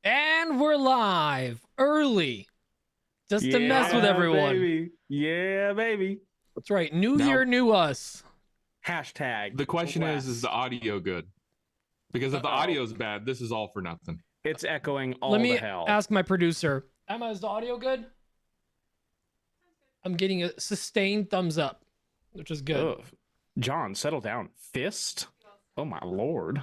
And we're live early just to mess with everyone. Baby. Yeah, baby. That's right. New year, new us. Hashtag. The question is the audio good? Because if the audio is bad, this is all for nothing. It's echoing all Let me the hell. ask my producer. Emma, is the audio good? I'm getting a sustained thumbs up, which is good. Ugh. John, settle down. Fist? Oh my lord.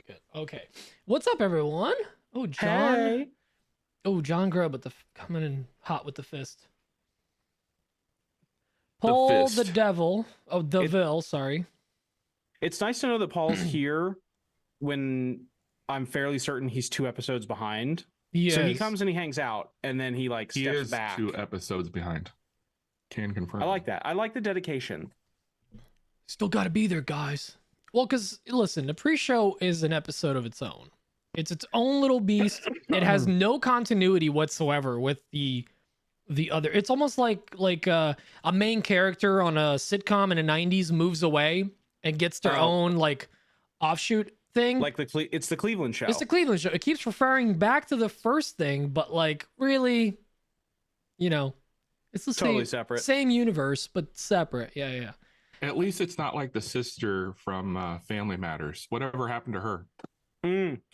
Good. Okay. What's up, everyone? Oh, John. Hey. Oh, John Grubb with coming in hot with the fist. Paul the Devil. Oh, Deville, sorry. It's nice to know that Paul's here when I'm fairly certain he's 2 episodes behind. So he comes and he hangs out, and then he steps back. 2 episodes behind. Can confirm. I like that. I like the dedication. Still got to be there, guys. Well, because listen, the pre-show is an episode of its own. It's its own little beast. It has no continuity whatsoever with the other. It's almost like a main character on a sitcom in the 90s moves away and gets their own offshoot thing. Like it's the Cleveland show. It's the Cleveland show. It keeps referring back to the first thing, but really, it's the totally separate. Same universe, but separate. Yeah. At least it's not like the sister from Family Matters. Whatever happened to her?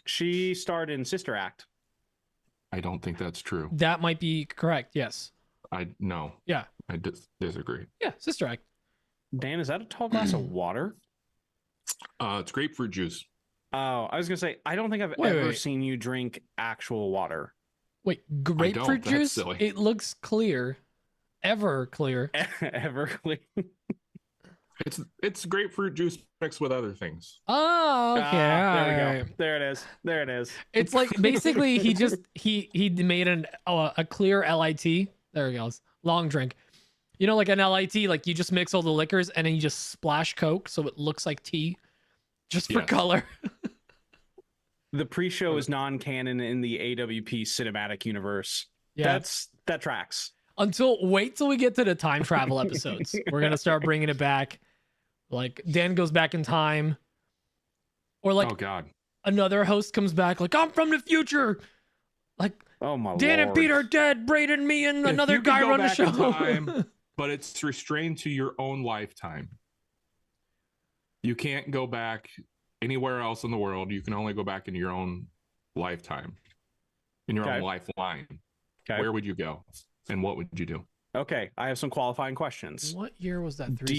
She starred in Sister Act. I don't think that's true. That might be correct. Yes. No. Yeah. I disagree. Yeah, Sister Act. Dan, is that a tall glass of water? It's grapefruit juice. Oh, I was gonna say I don't think I've ever seen you drink actual water. Wait, grapefruit juice? Silly. It looks clear. Ever clear. Ever clear. It's grapefruit juice mixed with other things. Oh, okay. There we go. There it is. It's like basically he made a clear LIT. There he goes. Long drink. You know, like an LIT, like you just mix all the liquors and then you just splash Coke so it looks like tea, just for color. The pre-show is non-canon in the AWP cinematic universe. Yeah, that tracks. Wait till we get to the time travel episodes. We're gonna start bringing it back. Like Dan goes back in time, or oh god, another host comes back like I'm from the future. Like oh my Dan Lord. and Pete are dead. Braden, me, and another guy run the show. Time, but it's restrained to your own lifetime. You can't go back anywhere else in the world. You can only go back in your own lifetime, in your own lifeline. Okay. Where would you go? And what would you do? Okay, I have some qualifying questions. What year was that? Do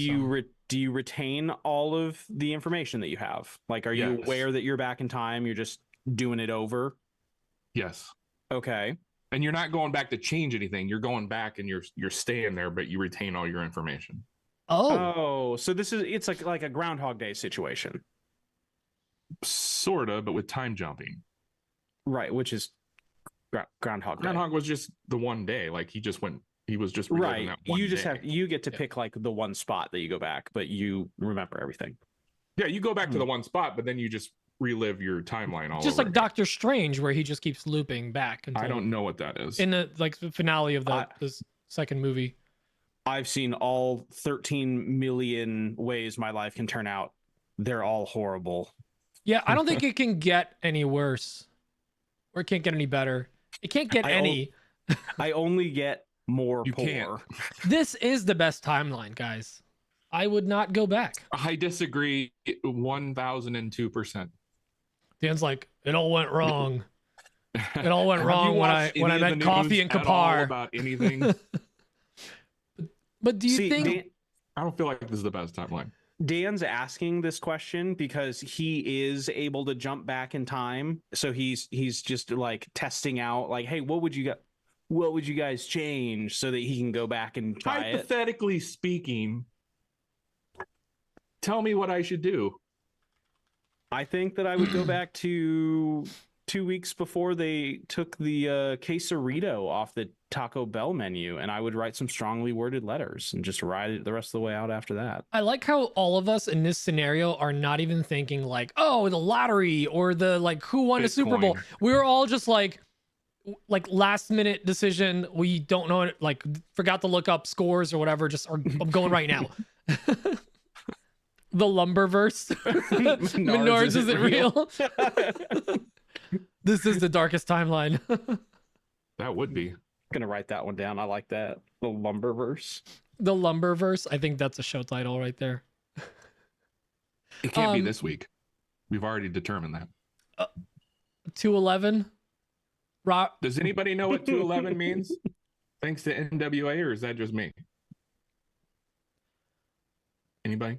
you retain all of the information that you have? Like, are you aware that you're back in time? You're just doing it over? Yes. Okay. And you're not going back to change anything. You're going back and you're staying there, but you retain all your information. Oh, so it's like a Groundhog Day situation. Sorta, but with time jumping. Right, which is Groundhog Day. Groundhog was just the one day. Like he was just reliving that one day. You get to pick like the one spot that you go back, but you remember everything. Yeah, you go back to the one spot, but then you just relive your timeline all just over like again. Doctor Strange, where he just keeps looping back. I don't know what that is. In the finale of this second movie. I've seen all 13 million ways my life can turn out. They're all horrible. Yeah, I don't think it can get any worse, or it can't get any better. It can't get any. I only get more you poor. Can't. This is the best timeline, guys. I would not go back. I disagree 1002%. Dan's like, it all went wrong. It all went wrong when I met Coffee and Kapar. About anything. But do you think... I don't feel like this is the best timeline. Dan's asking this question because he is able to jump back in time. So he's just like testing out like, hey, what would you guys change so that he can go back and try it? Hypothetically speaking, tell me what I should do. I think that I would go back to 2 weeks before they took the quesarito off the Taco Bell menu, and I would write some strongly worded letters and just ride it the rest of the way out after that. I like how all of us in this scenario are not even thinking like, oh, the lottery or the who won the Super Bowl. We're all just like last minute decision. We don't know, forgot to look up scores or whatever. Just I'm going right now. The Lumberverse. Menards isn't real. This is the darkest timeline. That would be. Gonna write that one down. I like that. The Lumberverse. The Lumberverse. I think that's a show title right there. It can't be this week. We've already determined that. 211. Does anybody know what 211 means? Thanks to NWA, or is that just me? Anybody?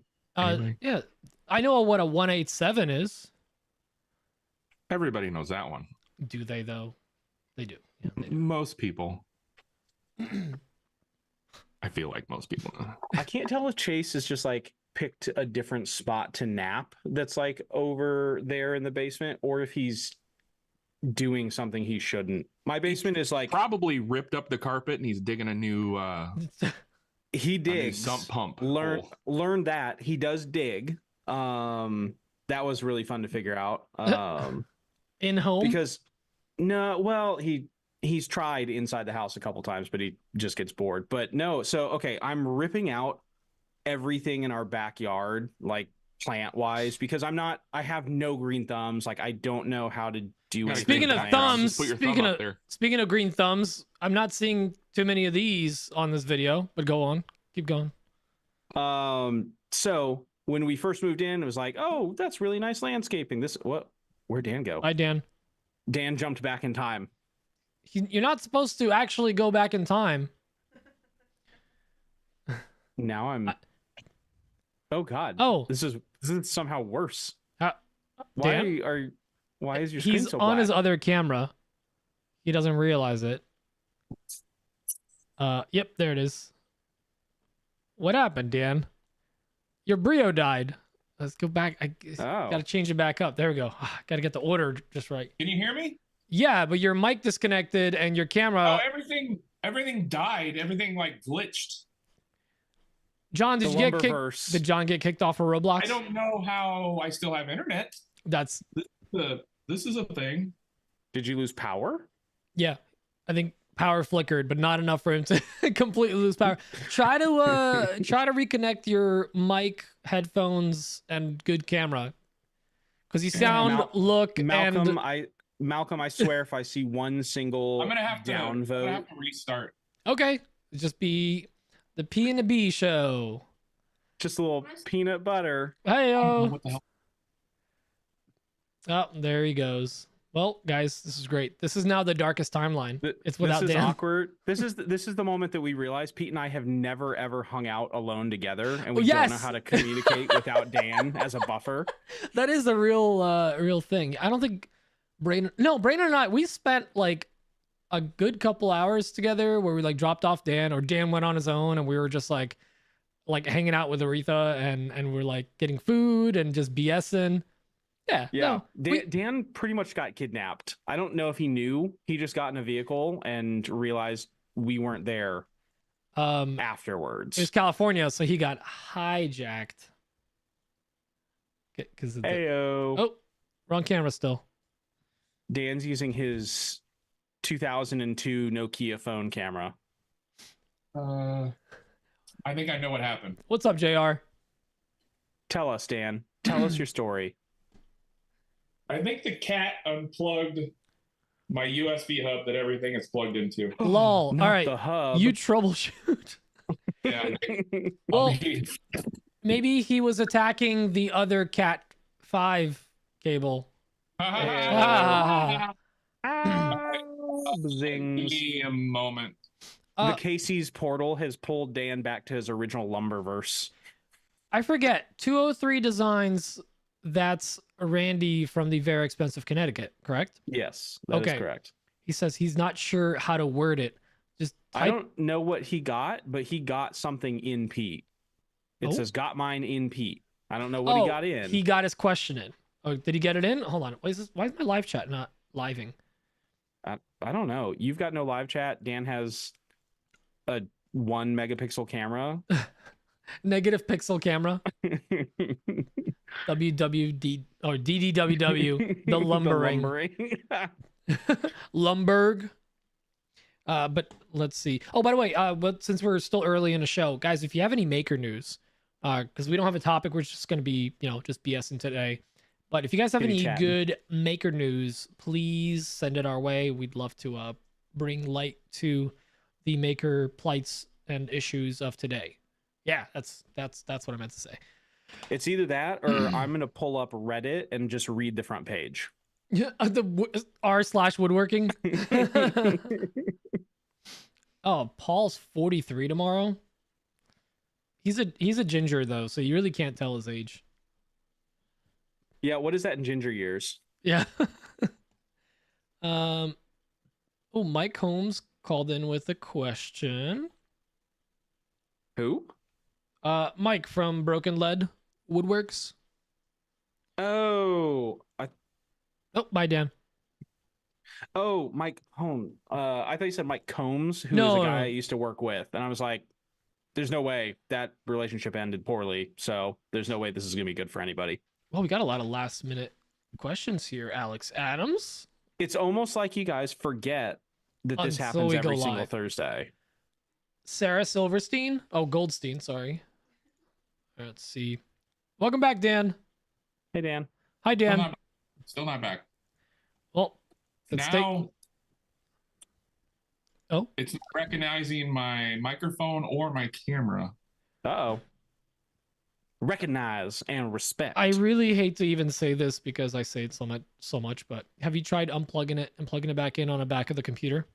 Yeah. I know what a 187 is. Everybody knows that one. Do they though? They do. Yeah, they do. Most people. I feel like most people know. I can't tell if Chase is just like picked a different spot to nap that's like over there in the basement, or if he's doing something he shouldn't. My basement is like Probably ripped up the carpet and he's digging a new he digs. sump pump. Learn that he does dig. That was really fun to figure out. In home? Because he's tried inside the house a couple times, but he just gets bored. But no, so okay, I'm ripping out everything in our backyard, like plant wise, because I have no green thumbs. Like I don't know how to do anything. Speaking of Just thumbs, put your thumb up there. speaking of green thumbs, I'm not seeing too many of these on this video, but go on. Keep going. So when we first moved in, it was like, oh, that's really nice landscaping. Where'd Dan go? Hi, Dan. Dan jumped back in time. You're not supposed to actually go back in time. Now I'm. Oh God. Oh. This is somehow worse. Dan? Why is your screen He's so on black? his other camera. He doesn't realize it. Yep, there it is. What happened, Dan? Your Brio died. Let's go back. I gotta change it back up. There we go. Gotta get the order just right. Can you hear me? Yeah, but your mic disconnected and your camera. Oh, everything died. Everything like glitched. John, did John get kicked off of Roblox? I don't know how I still have internet. That's This is a thing. Did you lose power? Yeah, I think power flickered, but not enough for him to completely lose power. Try to reconnect your mic, headphones, and good camera, because you sound, Malcolm, I swear, if I see one single I'm gonna have to downvote, restart. Okay, it'll just be the P and the B show. just a little peanut butter. Hey-o. What the hell? Oh, there he goes. Well, guys, this is great. This is now the darkest timeline. It's without This is Dan. awkward. This is the moment that we realize Pete and I have never ever hung out alone together, and we Yes. don't know how to communicate without Dan as a buffer. That is a real thing. I don't think Braden and I, we spent like a good couple hours together where we like dropped off Dan, or Dan went on his own, and we were just like hanging out with Aretha, and we're like getting food and just BSing. Yeah. No, Dan pretty much got kidnapped. I don't know if he knew. He just got in a vehicle and realized we weren't there afterwards. It was California, so he got hijacked. Oh, wrong camera still. Dan's using his 2002 Nokia phone camera. I think I know what happened. What's up, JR? Tell us, Dan. Tell us your story. I think the cat unplugged my USB hub that everything is plugged into. Lol. Not All right. the hub. You troubleshoot. Yeah. Well, maybe he was attacking the other Cat 5 cable. Zings. A moment. The Casey's portal has pulled Dan back to his original Lumberverse. I forget. 203 Designs. That's Randy from the Very Expensive Connecticut, correct? Yes, that is correct. He says he's not sure how to word it. Just I don't know what he got, but he got something in Pete. It says got mine in Pete. I don't know what he got in. He got his question in. Oh, did he get it in? Hold on. Why is my live chat not living? I don't know. You've got no live chat. Dan has a 1 megapixel camera. Negative pixel camera. WWD or DDWW, the lumbering. Lumberg. But let's see. Oh, by the way, but since we're still early in the show, guys, if you have any maker news, because we don't have a topic. We're just going to be, just BSing today. But if you guys have Kitty any chatting. good maker news, please send it our way. We'd love to bring light to the maker plights and issues of today. Yeah, that's what I meant to say. It's either that or I'm gonna pull up Reddit and just read the front page. Yeah, the r/woodworking. Oh, Paul's 43 tomorrow. He's a ginger though, so you really can't tell his age. Yeah, what is that in ginger years? Yeah. Oh, Mike Holmes called in with a question. Who? Mike from Broken Lead Woodworks. Oh, Oh, bye, Dan. Mike Holmes. I thought you said Mike Combs, who No, was a no. guy I used to work with, and I was like, "There's no way that relationship ended poorly. So there's no way this is gonna be good for anybody." Well, we got a lot of last minute questions here, Alex Adams. It's almost like you guys forget that this Until happens we go every single live. Thursday. Sarah Silverstein. Oh, Goldstein, sorry. Let's see. Welcome back, Dan. Hey, Dan. Hi, Still Dan. still not back. Well, let's Now Oh, it's not recognizing my microphone or my camera. Uh-oh. Recognize and respect. I really hate to even say this because I say it so much, but have you tried unplugging it and plugging it back in on the back of the computer?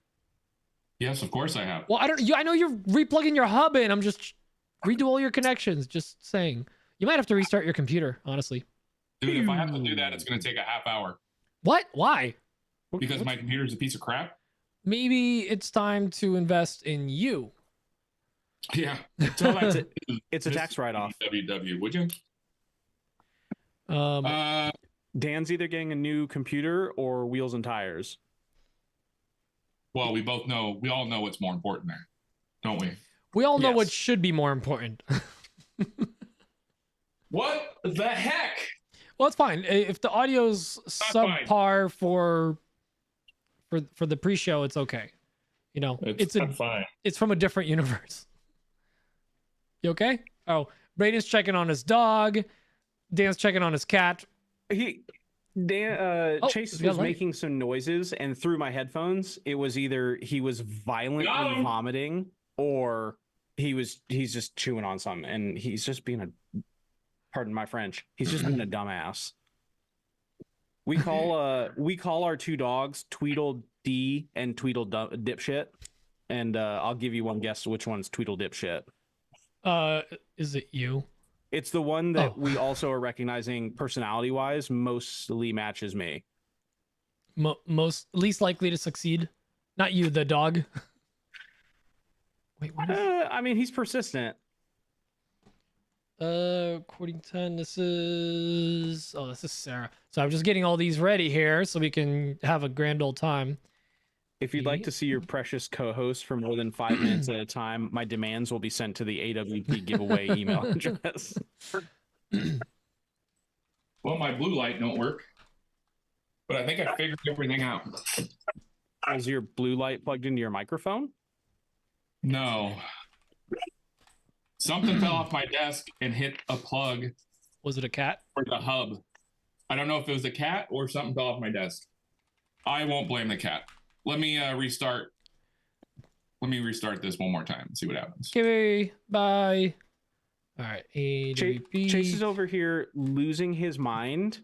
Yes, of course I have. Well, I know you're replugging your hub in. I'm just redo all your connections. Just saying. You might have to restart your computer, honestly. Dude, if I have to do that, it's going to take a half hour What? Why? because my computer is a piece of crap. Maybe it's time to invest in you. Yeah. Tell that to- it's a tax write-off. WW, would you? Um, Dan's either getting a new computer or wheels and tires. Well, we all know what's more important there, don't we? we all know what Yes. should be more important. What the heck? Well, it's fine. If the audio's fine. subpar for the pre-show, it's okay. It's fine. it's from a different universe. You okay? Oh, Braden's checking on his dog. Dan's checking on his cat. Chase we got was light. making some noises, and through my headphones, it was either he was violently Got him. vomiting or he's just chewing on something, and he's just being pardon my French, he's just being a dumbass. We call our two dogs Tweedle D and Tweedle Dipshit, and I'll give you one guess which one's Tweedle Dipshit. Is it you? It's the one that Oh. we also are recognizing personality-wise mostly matches me. Most least likely to succeed? Not you, the dog. Wait, what is I mean, he's persistent. Recording 10, this is Sarah. So I'm just getting all these ready here so we can have a grand old time. If you'd like to see your precious co-host for more than 5 minutes at a time, my demands will be sent to the AWP giveaway email address. Well, my blue light don't work, but I think I figured everything out. Is your blue light plugged into your microphone? No. Something fell off my desk and hit a plug Was it a cat? for the hub. I don't know if it was a cat or something fell off my desk. I won't blame the cat. Let me restart. Let me restart this one more time and see what happens. Okay, bye. All right, AWP. Chase is over here losing his mind,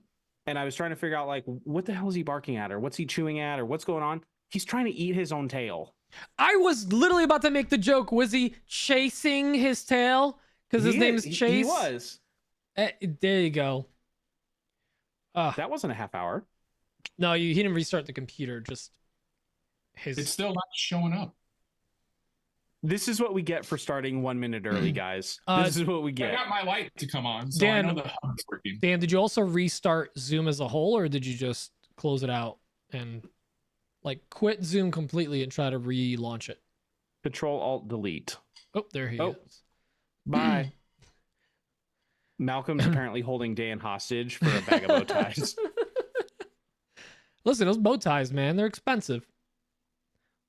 and I was trying to figure out, like, what the hell is he barking at, or what's he chewing at, or what's going on? He's trying to eat his own tail. I was literally about to make the joke. Was he chasing his tail? Because his name is Chase. He was. There you go. That wasn't a half hour. No, he didn't restart the computer. Just his. It's still not showing up. This is what we get for starting 1 minute early, guys. This is what we I get. got my light to come on, so Dan- I know the hub is working. Dan, did you also restart Zoom as a whole, or did you just close it out and like quit Zoom completely and try to relaunch it? Control Alt Delete. Oh, there he Oh. is. Bye. Malcolm's apparently holding Dan hostage for a bag of bow ties. Listen, those bow ties, man, they're expensive.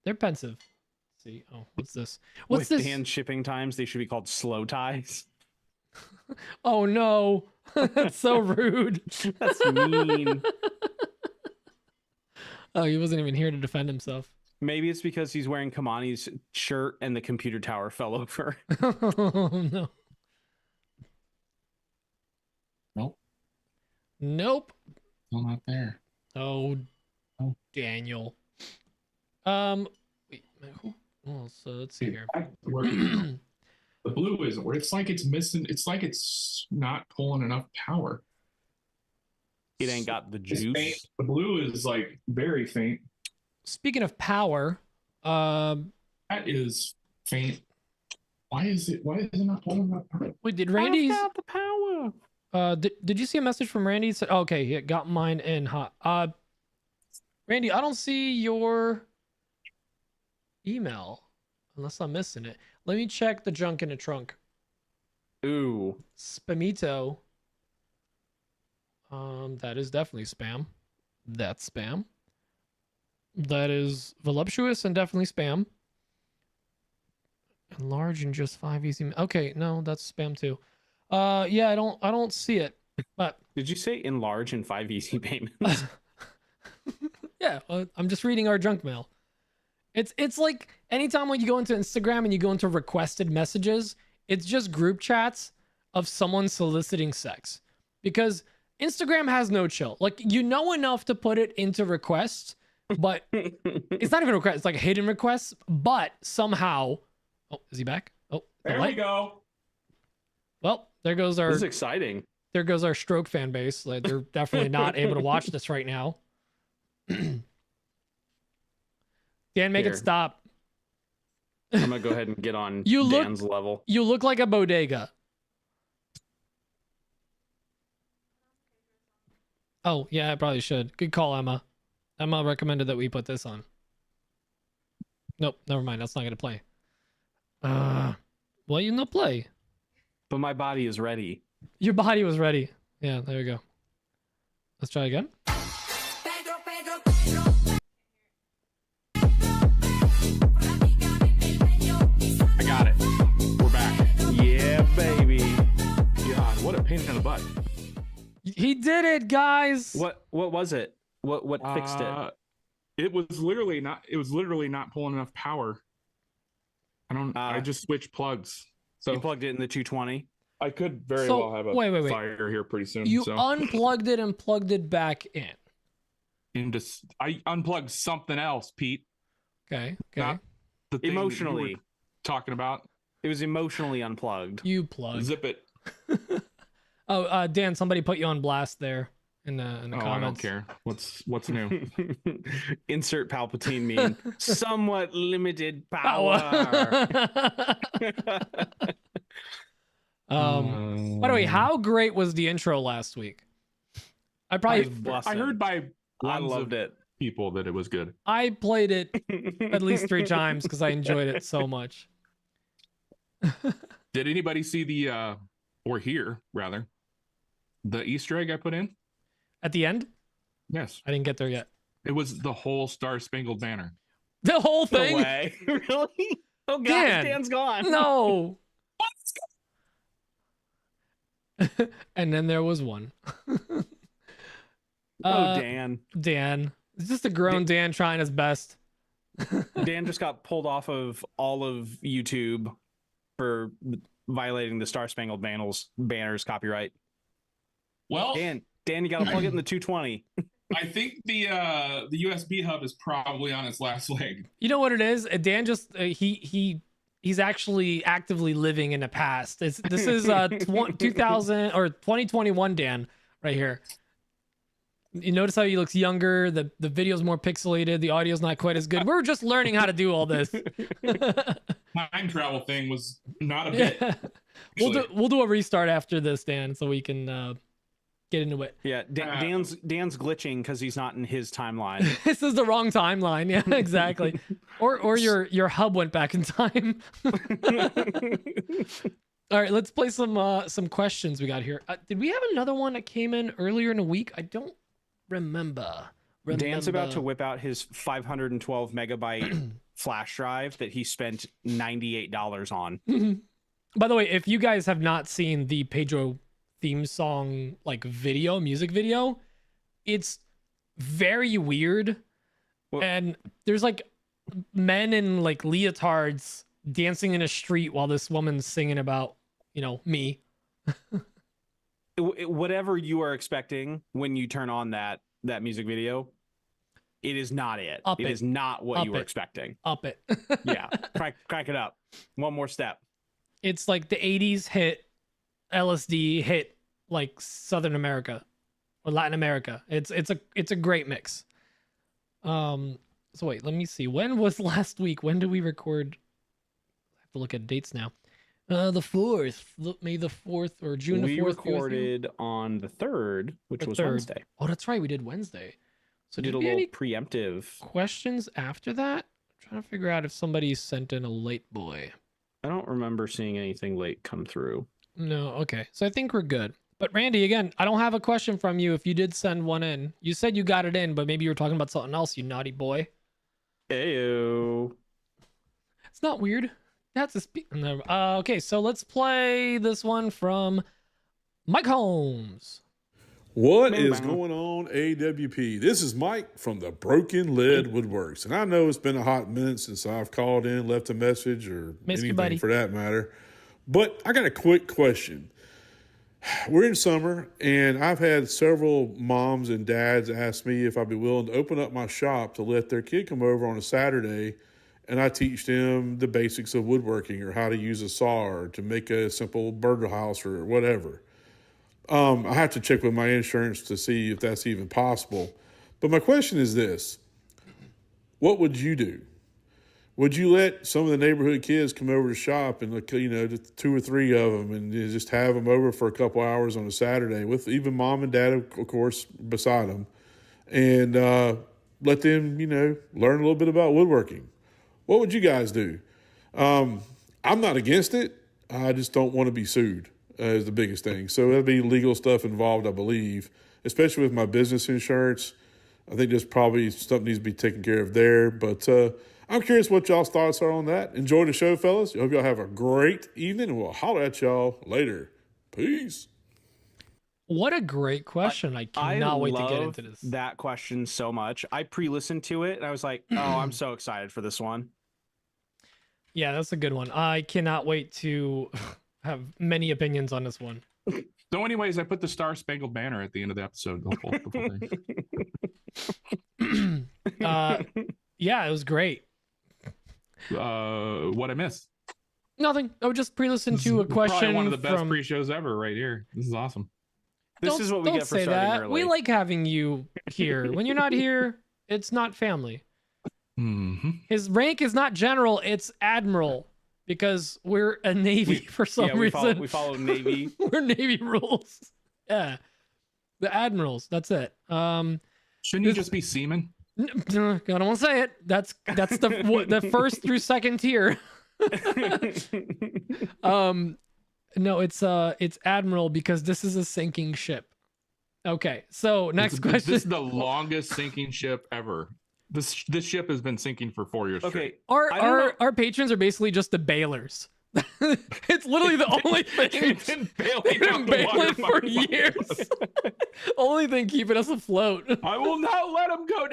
They're pensive. Let's see. Oh, what's this? What's With this? Dan's shipping times, they should be called slow ties. Oh no. That's so rude. That's mean. Oh, he wasn't even here to defend himself. Maybe it's because he's wearing Kamani's shirt and the computer tower fell over. Oh no. Nope. Nope. Still not there. Oh, Oh. Daniel. Wait, who? Well, so let's see here. The blue isn't where it's like it's missing. It's like it's not pulling enough power. It ain't got the It's faint. juice. The blue is like very faint. Speaking of power, That is faint. Why is it not pulling enough power? wait, did Randy's? I've got the power. Did you see a message from Randy? Said, okay, he got mine in hot. Randy, I don't see your email unless I'm missing it. Let me check the junk in the trunk. Ooh. Spamito. That is definitely spam. That's spam. That is voluptuous and definitely spam. Enlarge in just 5 easy. Okay, no, that's spam too. Yeah, I don't see it. But Did you say enlarge in 5 easy payments? yeah, I'm just reading our junk mail. It's like anytime when you go into Instagram and you go into requested messages, it's just group chats of someone soliciting sex. Because Instagram has no chill. Like, you know enough to put it into requests, but it's not even a request. It's like hidden requests, but somehow... Oh, is he back? Oh, There we go. Well, there goes This is our exciting. stroke fan base. Like, they're definitely not able to watch this right now. Dan, make Here. it stop. I'm gonna go ahead and get on You look- Dan's level. You look like a bodega. Oh, yeah, I probably should. Good call, Emma. Emma recommended that we put this on. Nope, never mind. That's not going to play. Well, you know, play. But my body is ready. Your body was ready. Yeah, there we go. Let's try again. I got it. We're back. Yeah, baby. God, what a pain in the butt. He did it, guys. What was it? What fixed it? It was literally not pulling enough power. I just switched plugs. So You plugged it in the 220. I could very So, well have a wait. fire here pretty soon. You so unplugged it and plugged it back in. I unplugged something else, Pete. Okay. Not the thing that you were Emotionally. talking about. It was emotionally unplugged. You plugged. Zip it. Oh, Dan, somebody put you on blast there in the comments. I don't care. What's new? Insert Palpatine meme. Somewhat limited power. By the way, how great was the intro last week? I heard by I ones loved of it. people that it was good. I played it at least 3 times because I enjoyed it so much. Did anybody see or hear rather, the Easter egg I put in? At the end, Yes. I didn't get there yet. It was the whole Star Spangled Banner. The whole No thing? way. Really? Oh god, Dan. Dan's gone. No. And then there was one. Dan. Dan. It's just a grown Dan trying his best. Dan just got pulled off of all of YouTube for violating the Star Spangled Banner's copyright. Well, Dan, you got to plug it in the 220. I think the USB hub is probably on its last leg. You know what it is? Dan just he's actually actively living in the past. This is 2000 or 2021 Dan right here. You notice how he looks younger. The video's more pixelated. The audio's not quite as good. We're just learning how to do all this. Time travel thing was not a bit. Yeah. We'll do a restart after this, Dan, so we can get into it. Yeah, Dan's glitching because he's not in his timeline. This is the wrong timeline. Yeah, exactly. Or your hub went back in time. All right, let's play some questions we got here. Did we have another one that came in earlier in the week? I don't remember. Dan's about to whip out his 512 megabyte flash drive that he spent $98 on. By the way, if you guys have not seen the Pedro theme song like music video, it's very weird. Well- And there's like men in like leotards dancing in a street while this woman's singing about, me. Whatever you are expecting when you turn on that music video, it is not it. Up It it. is not what Up you were it. expecting. Up it. Yeah, crank it up. One more step. It's like the 80s hit LSD hit like Southern America or Latin America. It's a great mix. So wait, let me see. When was last week? When did we record? I have to look at dates now. The 4th, May the 4th or June the 4th. We recorded on the 3rd, which was 3rd. Wednesday. Oh, that's right. We did Wednesday. So Did did a we little any preemptive. questions after that? I'm trying to figure out if somebody sent in a late boy. I don't remember seeing anything late come through. No, okay. So I think we're good. But Randy, again, I don't have a question from you if you did send one in. You said you got it in, but maybe you were talking about something else, you naughty boy. Ayo. It's not weird. That's a okay, so let's play this one from Mike Holmes. What Bing, is bang. going on, AWP? This is Mike from the Broken Lead Woodworks. And I know it's been a hot minute since I've called in, left a message, or Missed you, anything buddy. for that matter. But I got a quick question. We're in summer, and I've had several moms and dads ask me if I'd be willing to open up my shop to let their kid come over on a Saturday, and I teach them the basics of woodworking or how to use a saw or to make a simple birdhouse or whatever. I have to check with my insurance to see if that's even possible. But my question is this. What would you do? Would you let some of the neighborhood kids come over to shop and, just 2 or 3 of them and just have them over for a couple hours on a Saturday with even mom and dad, of course, beside them, and let them, learn a little bit about woodworking? What would you guys do? I'm not against it. I just don't want to be sued is the biggest thing. So there'll be legal stuff involved, I believe, especially with my business insurance. I think there's probably something needs to be taken care of there. But I'm curious what y'all's thoughts are on that. Enjoy the show, fellas. I hope y'all have a great evening, and we'll holler at y'all later. Peace. What a great question. I cannot wait to get love into this. that question so much. I pre-listened to it and I was like, oh, I'm so excited for this one. Yeah, that's a good one. I cannot wait to have many opinions on this one. So, anyways, I put the Star Spangled Banner at the end of the episode. The whole thing. Yeah, it was great. What I missed? Nothing. I would just pre-listen to a question Probably one of the best from... pre-shows ever, right here. This is awesome. This is what we don't get for say starting that. early. We like having you here. When you're not here, it's not family. Mm-hmm. His rank is not general, it's admiral. Because we're a Navy for some reason. We follow Navy. We're Navy rules. Yeah. The admirals. That's it. Shouldn't you just be seaman? I don't want to say it. That's the first through second tier. No, it's admiral because this is a sinking ship. Okay, so next question. This is the longest sinking ship ever. This ship has been sinking for 4 years straight. Okay. Our patrons are basically just the bailers. It's literally the only thing. They've been bailing They've been out the water bailing for fucking years. Only thing keeping us afloat. I will not let them go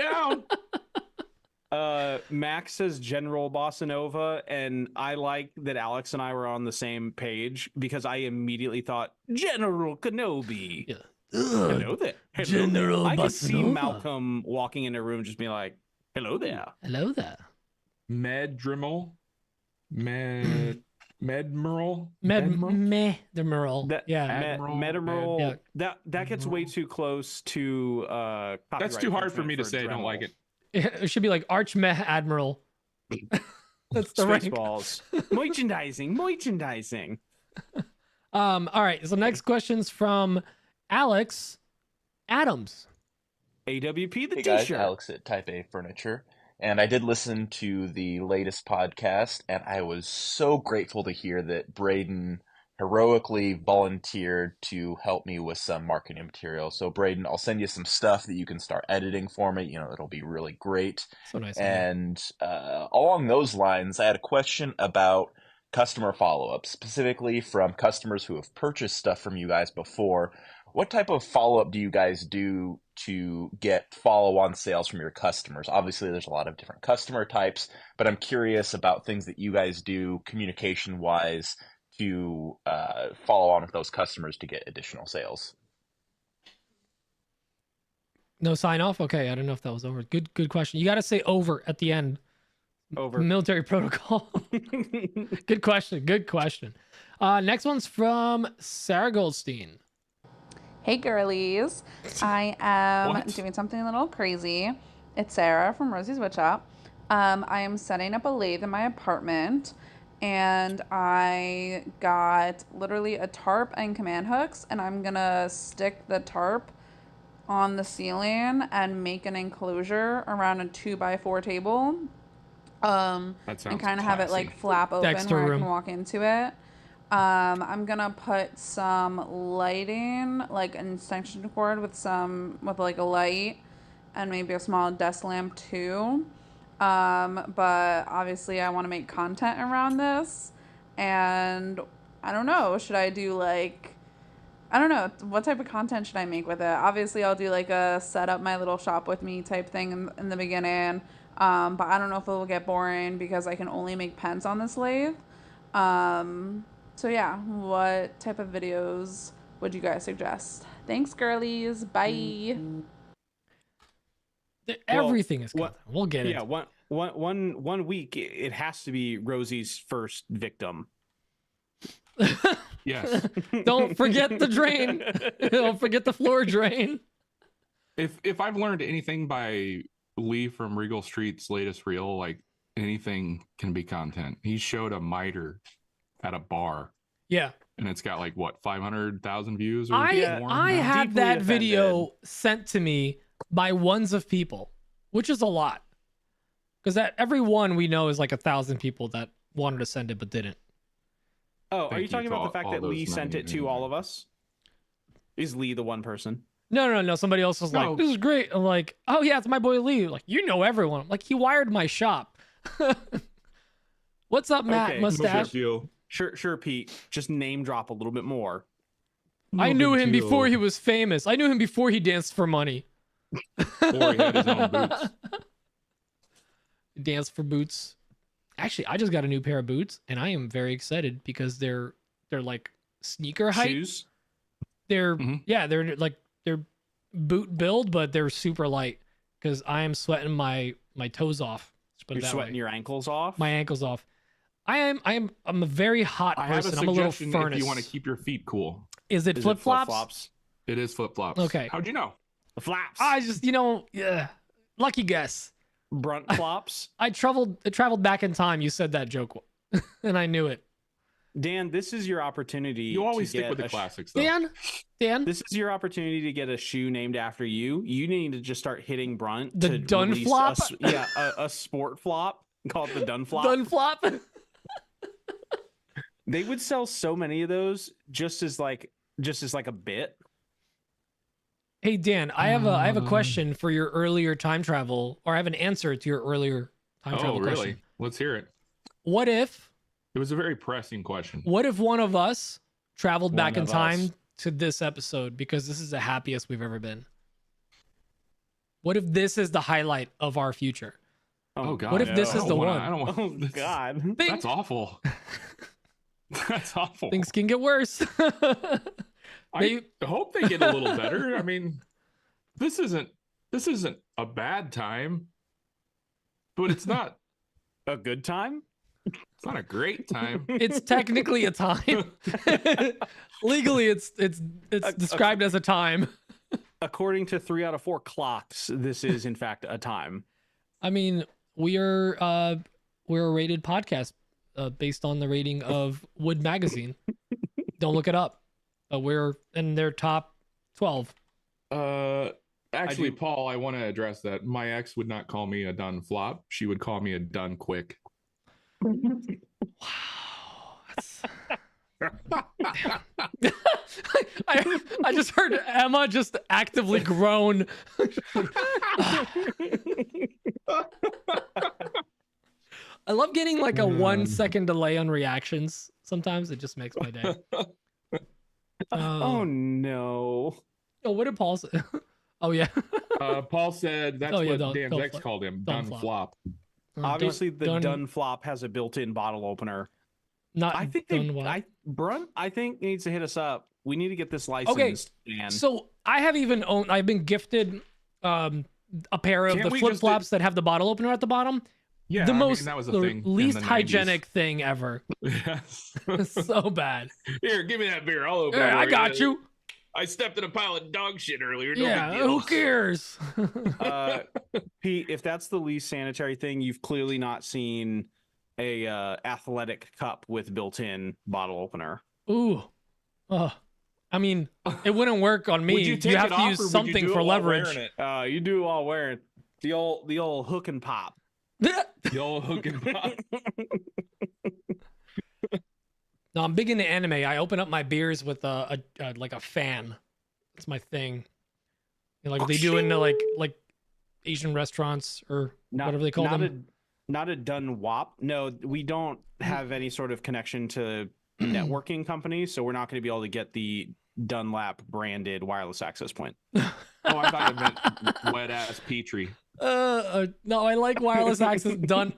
down. Max says General Bossa Nova, and I like that Alex and I were on the same page because I immediately thought General Kenobi. Yeah. Hello there. Hello General there. I could Bossa see Nova. Malcolm walking in a room just being like, hello there. Hello there. Medrimal. Medmiral. Medmiral. Yeah. Admiral, Medmiral. Yeah. That gets way too close to That's copyright too hard for infringement me to say. I don't Dremel. like it. It should be like Archmeh Admiral. That's the rank. Spaceballs. Merchandising. All right. So next question's from Alex Adams. AWP the Hey guys, t-shirt. Alex at Type A Furniture. And I did listen to the latest podcast, and I was so grateful to hear that Braden heroically volunteered to help me with some marketing material. So Braden, I'll send you some stuff that you can start editing for me. It'll be really great. So nice. And along those lines, I had a question about customer follow-up, specifically from customers who have purchased stuff from you guys before. What type of follow-up do you guys do to get follow-on sales from your customers? Obviously, there's a lot of different customer types, but I'm curious about things that you guys do communication-wise to follow on with those customers to get additional sales. No sign off. Okay, I don't know if that was over. Good question. You got to say over at the end. Over. Military protocol. Good question. Next one's from Sarah Goldstein. Hey girlies, I am What? doing something a little crazy. It's Sarah from Rosie's Wood Shop. I am setting up a lathe in my apartment, and I got literally a tarp and command hooks, and I'm gonna stick the tarp on the ceiling and make an enclosure around a 2x4 table. That sounds And kind of have it like classy. flap open Dexter where I room. can walk into it. I'm gonna put some lighting, like an extension cord with like a light, and maybe a small desk lamp too. But obviously I want to make content around this, and I don't know. Should I do like, I don't know, what type of content should I make with it? Obviously I'll do like a set up my little shop with me type thing in the beginning. But I don't know if it will get boring because I can only make pens on this lathe. So yeah, what type of videos would you guys suggest? Thanks, girlies. Bye. Everything is what- content. We'll get it. Yeah, one week it has to be Rosie's first victim. Yes. Don't forget the drain. Don't forget the floor drain. If I've learned anything by Lee from Regal Street's latest reel, like anything can be content. He showed a miter at a bar, Yeah. and it's got like what 500,000 views or I more. I now? had Deeply that offended. video sent to me by ones of people, which is a lot. Because that every one we know is like 1,000 people that wanted to send it but didn't. Oh, are Thank you you talking to about the fact all that Lee those sent it to 99. all of us? Is Lee the one person? No. Somebody else was No. like, "This is great." I'm like, "Oh yeah, it's my boy Lee." Like, you know everyone. I'm like, he wired my shop. What's up, Matt Okay. No Mustache? big deal. Sure, Pete. Just name drop a little bit more. I No knew big him deal. before he was famous. I knew him before he danced for money. Or he had his own boots. Dance for boots. Actually, I just got a new pair of boots, and I am very excited because they're like sneaker height. Shoes. They're Mhm. yeah, they're boot build, but they're super light because I am sweating my toes off. Let's put it You're that sweating way. your ankles off. My ankles off. I'm a very hot I have a person. I'm a little suggestion furnace. if you want to keep your feet cool. Is it Is it flip flops? flip-flops? It is flip flops. Okay. How'd you know? The flaps. I just yeah, lucky guess. Brunt flops. I traveled back in time. You said that joke, and I knew it. Dan, this is your opportunity. You always to stick get with the a classics, though. Dan, This is your opportunity to get a shoe named after you. You need to just start hitting Brunt. The to Dun release Flop? a sport flop called the Dun Flop. done flop. They would sell so many of those just as like a bit. Hey Dan, I have a question for your earlier time travel, or I have an answer to your earlier time Oh, travel really? question. Let's hear it. What if It was a very pressing question. one of us traveled back One in of time us. to this episode because this is the happiest we've ever been? What if this is the highlight of our future? Oh God! What if this I is don't the wanna- one? I don't want. Oh this- God. That's awful. That's awful. Things can get worse. I hope they get a little better. I mean, this isn't a bad time, but it's not A good time? a great time. It's technically a time. Legally, it's described as a time. According to 3 out of 4 clocks, this is in fact a time. I mean, we're a rated podcast based on the rating of Wood Magazine. Don't look it up. We're in their top 12. Actually, do- Paul, I want to address that. My ex would not call me a done flop. She would call me a done quick. Wow. I just heard Emma just actively groan. I love getting like a 1 second delay on reactions. Sometimes it just makes my day. Oh no. Oh, what did Paul say? Oh yeah. Paul said that's what Dan's don't ex flop. called him, Don't done flop. flop. Obviously, the done flop has a built-in bottle opener. Not I think done what? Brunt, I think needs to hit us up. We need to get this licensed. Okay, so I've been gifted a pair of the flip flops that have the bottle opener at the bottom. Yeah, the most that was a the thing least in the hygienic 90s. thing ever. Yes. So bad. Here, give me that beer. I'll open it. I got you. I stepped in a pile of dog shit earlier. No Yeah, big deal. who cares? Pete, if that's the least sanitary thing, you've clearly not seen a athletic cup with built-in bottle opener. Ooh. I mean, it wouldn't work on me. Would you take have it to off, use or would you something do it for while leverage. wearing it? You do while wearing the old hook and pop. The old hook and pop. No, I'm big into anime. I open up my beers with a like a fan. That's my thing. You know, like what they do in like Asian restaurants or whatever they call them. Not a done WAP. No, we don't have any sort of connection to networking companies, so we're not going to be able to get the Dunlap branded wireless access point. Oh, I thought it meant wet ass Petrie. No, I like wireless access. Done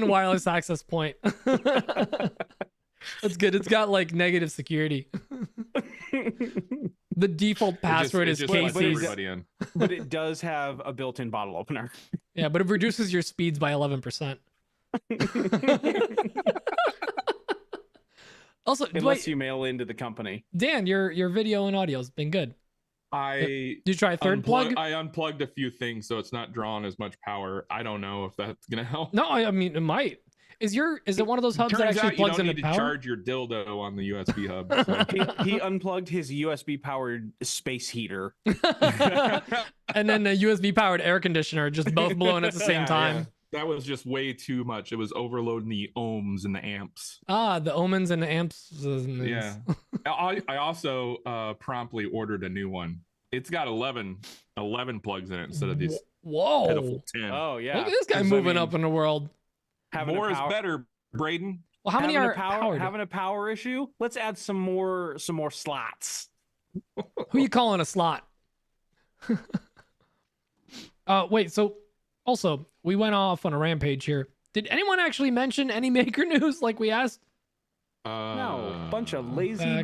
wireless access point. That's good. It's got like negative security. The default password is Casey's. But it does have a built-in bottle opener. Yeah, but it reduces your speeds by 11%. Also, unless you mail into the company. Dan, your video and audio has been good. Did you try a third plug? I unplugged a few things, so it's not drawing as much power. I don't know if that's gonna help. No, I mean it might. Is it one of those hubs that actually plugs into power? You don't need to charge your dildo on the USB hub. So. He unplugged his USB powered space heater, and then a USB powered air conditioner, just both blowing at the same time. Yeah. That was just way too much. It was overloading the ohms and the amps. The ohms and the amps. Yeah. I also promptly ordered a new one. It's got 11 plugs in it instead of these pitiful 10. Oh yeah. Look at this guy moving up in the world. More is better, Braden. Well, how many are powered? Having a power issue? Let's add some more slots. Who you calling a slot? Wait, so also we went off on a rampage here. Did anyone actually mention any maker news like we asked? No, bunch of lazy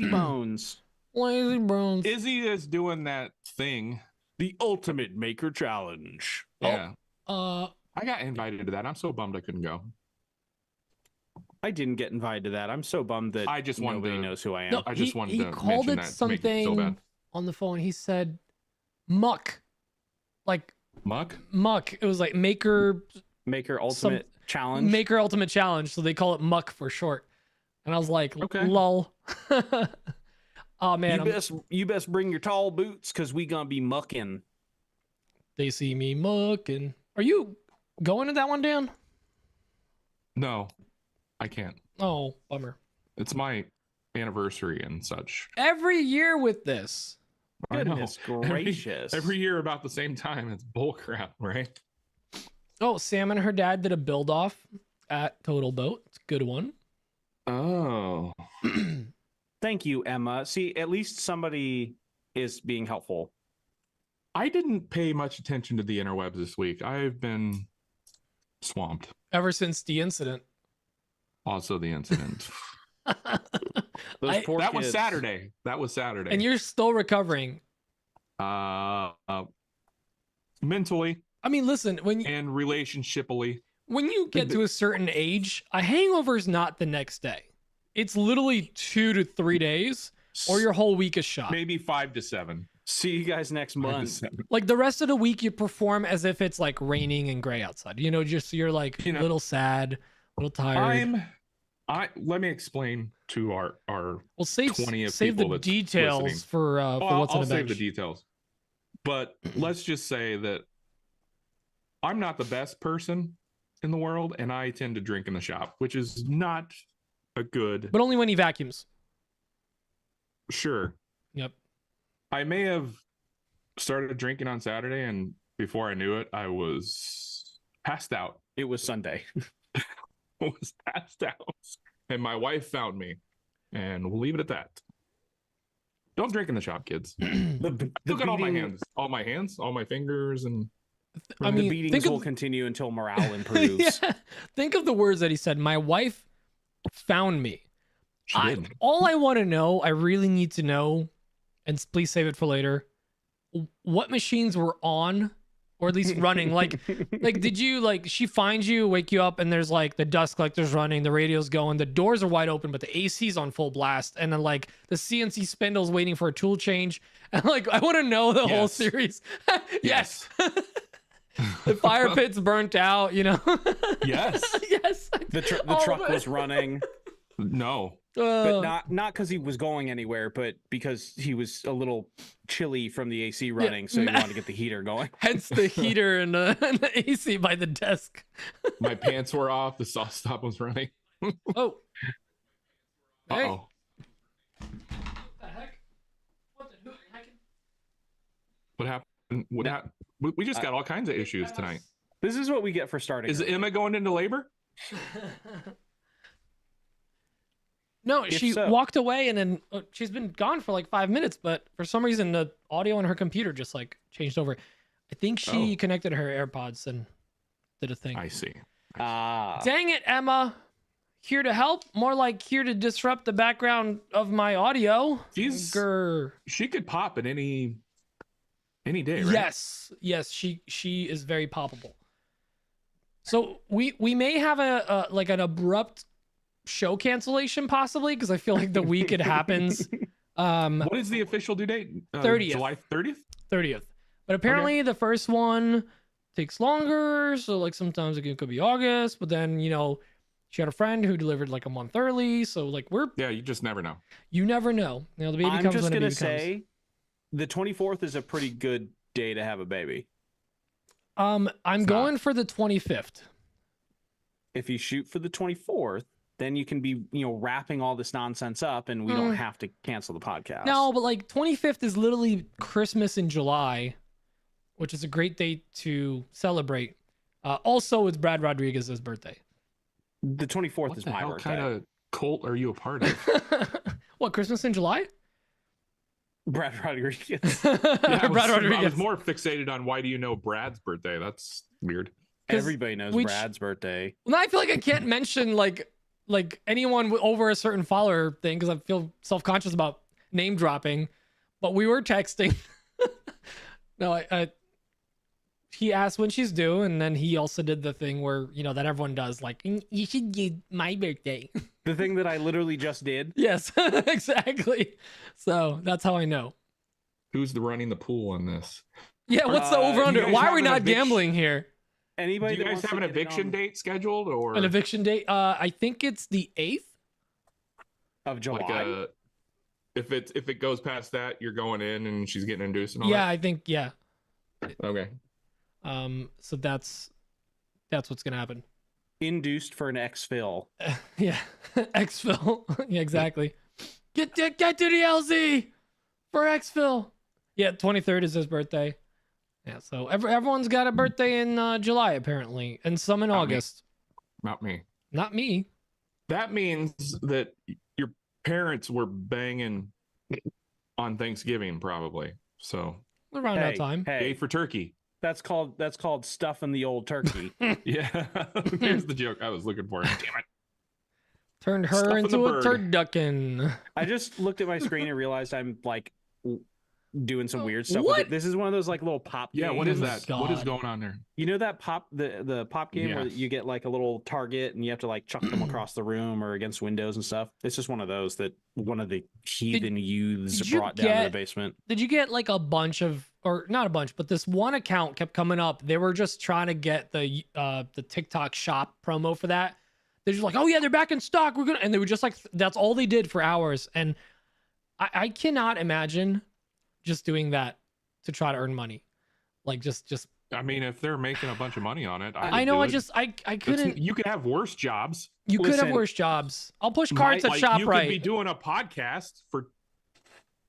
bones. Lazy bones. Izzy is doing that thing. The ultimate maker challenge. Yeah. I got invited to that. I'm so bummed I couldn't go. I didn't get invited to that. I'm so bummed that nobody knows who I am. No, I just wanted to called mention it that something to make it so bad. on the phone. He said muck. Like muck? Muck. It was like maker ultimate challenge. Maker ultimate challenge. So they call it muck for short. And I was like, okay. Lol. Oh man. You best bring your tall boots because we gonna be mucking. They see me mucking. Are you going to that one, Dan? No, I can't. Oh, bummer. It's my anniversary and such. Every year with this. Goodness gracious. Every year about the same time. It's bullcrap, right? Oh, Sam and her dad did a build off at Total Boat. It's a good one. Oh. Thank you, Emma. See, at least somebody is being helpful. I didn't pay much attention to the interwebs this week. I've been swamped. Ever since the incident. Also the incident. That was Saturday. That was Saturday. And you're still recovering. Mentally. I mean, listen, and relationshipally. When you get to a certain age, a hangover is not the next day. It's literally 2 to 3 days, or your whole week is shot. Maybe 5 to 7. See you guys next month. Like the rest of the week, you perform as if it's like raining and gray outside. You know, just you're like a little sad, a little tired. Let me explain to our 20 of save people the that's details listening. for what's I'll on the save bench. the details. But let's just say that I'm not the best person in the world, and I tend to drink in the shop, which is not a good. But only when he vacuums. Sure. Yep. I may have started drinking on Saturday, and before I knew it, I was passed out. It was Sunday. was passed out, and my wife found me, and we'll leave it at that. Don't drink in the shop, kids. Look at all my hands, all my fingers, and I the mean, beatings will continue until morale improves. yeah, think of the words that he said. My wife found me. she did. All I want to know, I really need to know, and please save it for later, what machines were on, or at least running. like did you, like, she finds you, wake you up, and there's like the dust collector's running, the radio's going, the doors are wide open, but the AC's on full blast, and then like the CNC spindle's waiting for a tool change, and like I want to know the whole series. Yes. The fire pit's burnt out, you know. Yes. Yes. The truck was running. No. But not because he was going anywhere, but because he was a little chilly from the AC running, so he wanted to get the heater going. Hence the heater and the AC by the desk. My pants were off. The sauce stop was running. Oh. Hey. Uh-oh. What the heck? What the heck? What happened? What happened? We just got all kinds of issues tonight. This is what we get for starting. Is Emma going into labor? No, If she so. walked away, and then she's been gone for like 5 minutes, but for some reason the audio on her computer just like changed over. I think she connected her AirPods and did a thing. I see. Dang it, Emma. Here to help? More like here to disrupt the background of my audio. She could pop at any day, right? Yes, she is very poppable. So we may have a like an abrupt show cancellation possibly, because I feel like the week it happens. What is the official due date? 30th. July 30th? 30th. But apparently the first one takes longer, so like sometimes it could be August, but then, you know, she had a friend who delivered like a month early, so like you just never know. You never know. You know, the baby I'm comes just when gonna the baby say comes. the 24th is a pretty good day to have a baby. I'm going for the 25th. If you shoot for the 24th, then you can be, you know, wrapping all this nonsense up, and we don't have to cancel the podcast. No, but like 25th is literally Christmas in July, which is a great date to celebrate. Also, it's Brad Rodriguez's birthday. The 24th What is the my hell birthday. kind of cult are you a part of? What, Christmas in July? Brad Rodriguez. Yeah, Brad I Rodriguez. was more fixated on why do you know Brad's birthday? That's weird. Everybody knows Brad's birthday. Well, I feel like I can't mention like anyone over a certain follower thing because I feel self-conscious about name dropping. But we were texting. No, he asked when she's due, and then he also did the thing where, you know, that everyone does, like, you should get my birthday. The thing that I literally just did. Yes, exactly. So that's how I know. Who's running the pool on this? Yeah, what's the over under? you guys Why are have we an not eviction- gambling here? Anybody Do you that guys wants have to an get in eviction on- date scheduled, or An eviction date? I think it's the 8th. of July? like if it goes past that, you're going in and she's getting induced and all Yeah, that? I think, yeah. Okay. So that's what's gonna happen. Induced for an exfil. Yeah, exfil. Yeah, exactly. Get to the LZ for exfil. Yeah, 23rd is his birthday. Yeah, so everyone's got a birthday in July apparently, and some in August. Not me. Not me. That means that your parents were banging on Thanksgiving, probably. So Around that time. yay Hey, for turkey. that's called stuffing the old turkey. Yeah, there's the joke I was looking for. Damn it. Turned her Stuffing the into a bird. turducken. I just looked at my screen and realized I'm like doing some weird stuff. What? With it. This is one of those like little pop. Yeah, what games. is my that? What is God. going on there? You know that pop the pop game Yeah. where you get like a little target and you have to like chuck them across the room or against windows and stuff. It's just one of those that one of the heathen youths did you brought down to the get- basement. Did you get like a bunch of, or not a bunch, but this one account kept coming up. They were just trying to get the TikTok shop promo for that. They're just like, oh yeah, they're back in stock. We're gonna, and they were just like, that's all they did for hours. And I cannot imagine just doing that to try to earn money. Like just. I mean, if they're making a bunch of money on it, I know. I It's- couldn't. You could have worse jobs. You could have Listen, worse jobs. I'll push carts at Like you could be ShopRite. doing a podcast for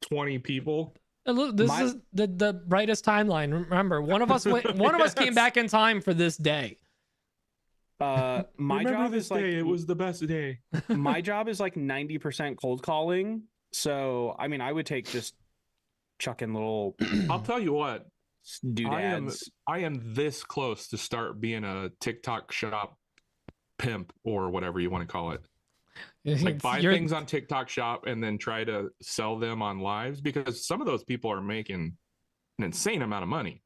20 people. And look, this My- is the brightest timeline. Remember, one of us came back in time for this day. My Remember job this is like day? It was the best day. my job is like 90% cold calling. So, I mean, I would take just chucking little I'll tell you what. doodads. I am this close to start being a TikTok shop pimp or whatever you want to call it. Like buy things on TikTok shop and then try to sell them on lives, because some of those people are making an insane amount of money.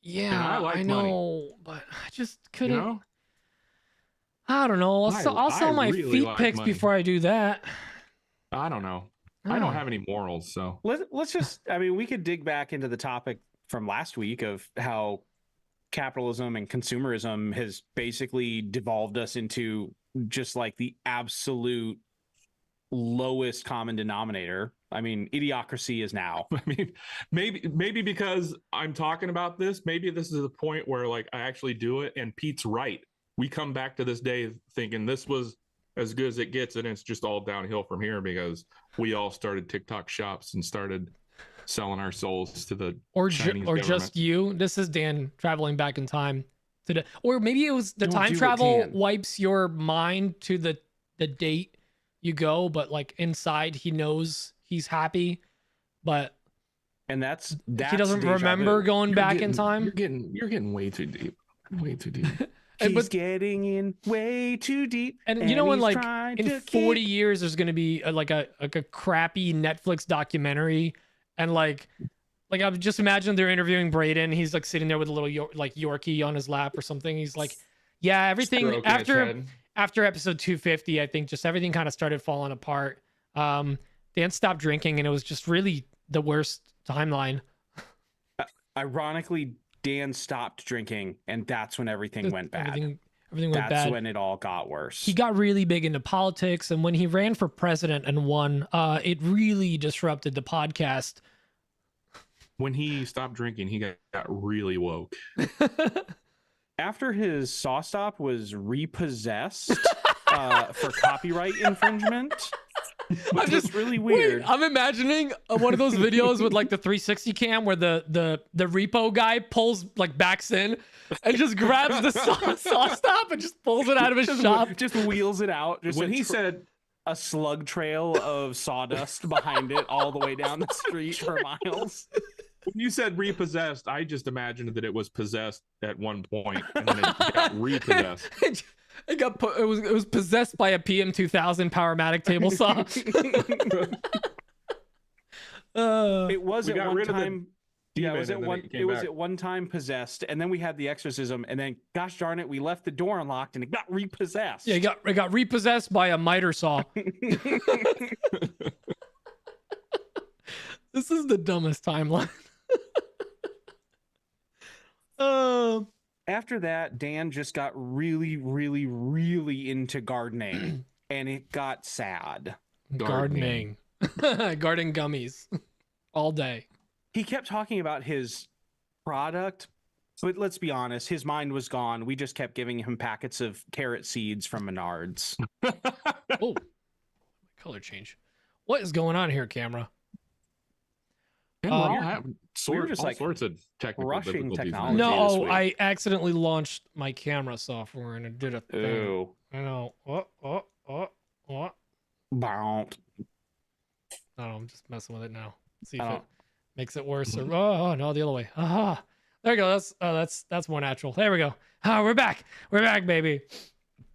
Yeah, and I like know, money. but I just couldn't. You know? I don't know. I'll sell my really feet like pics money. before I do that. I don't know. I don't have any morals, so Let's just, I mean, we could dig back into the topic from last week of how capitalism and consumerism has basically devolved us into just like the absolute lowest common denominator. I mean, idiocracy is now. I mean, maybe because I'm talking about this, maybe this is the point where like I actually do it and Pete's right. We come back to this day thinking this was as good as it gets, and it's just all downhill from here because we all started TikTok shops and started selling our souls to the Chinese government. Just you. This is Dan traveling back in time to or maybe it was the Don't time do it, travel Dan. wipes your mind to the date you go, but like inside he knows he's happy, but And that's he doesn't deja remember vu. going You're back getting- in time. You're getting way too deep. Way too deep. He's getting in way too deep. And you know, in he's like trying in to 40 kick- years, there's gonna be a crappy Netflix documentary, and like I've just imagined they're interviewing Braden. He's like sitting there with a little Yorkie on his lap or something. He's like, yeah, everything Stroking his head. after episode 250, I think just everything kind of started falling apart. Dan stopped drinking, and it was just really the worst timeline. Ironically, Dan stopped drinking, and that's when everything went bad. Everything went That's bad. when it all got worse. He got really big into politics, and when he ran for president and won, it really disrupted the podcast. When he stopped drinking, he got really woke. After his saw stop was repossessed for copyright infringement, which was really weird. I'm imagining one of those videos with like the 360 cam where the repo guy pulls like backs in and just grabs the saw stop and just pulls it out of his shop. Just wheels it out. Just When a he said, a slug trail of sawdust behind it all the way down the street for miles. when you said repossessed, I just imagined that it was possessed at one point and then it got repossessed. It was possessed by a PM2000 Powermatic table saw. It was We at got one rid of the time. Yeah, it was demon, at and then one. it came It was back. at one time possessed, and then we had the exorcism, and then gosh darn it, we left the door unlocked, and it got repossessed. Yeah, it got repossessed by a miter saw. This is the dumbest timeline. After that, Dan just got really, really, really into gardening, and it got sad. Gardening. Garden gummies. All day. He kept talking about his product, but let's be honest, his mind was gone. We just kept giving him packets of carrot seeds from Menards. Oh, color change. What is going on here, camera? And we're all having we were just just, like, sorts of technical crushing difficulties. technology. No, this week. I accidentally launched my camera software and it did a thing. Ooh. I know. What? Bound. I don't know, I'm just messing with it now. See if I it don't- makes it worse. Or oh no, the other way. Aha. There you go. That's more natural. There we go. We're back. We're back, baby.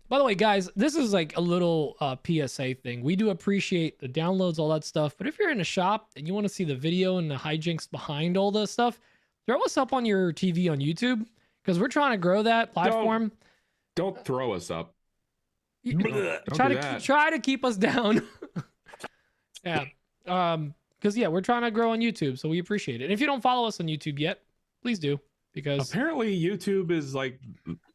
By the way, guys, this is like a little PSA thing. We do appreciate the downloads, all that stuff. But if you're in a shop and you want to see the video and the hijinks behind all this stuff, throw us up on your TV on YouTube because we're trying to grow that platform. Don't throw us up. Try to keep us down. Yeah. Because we're trying to grow on YouTube, so we appreciate it. And if you don't follow us on YouTube yet, please do. Because Apparently YouTube is like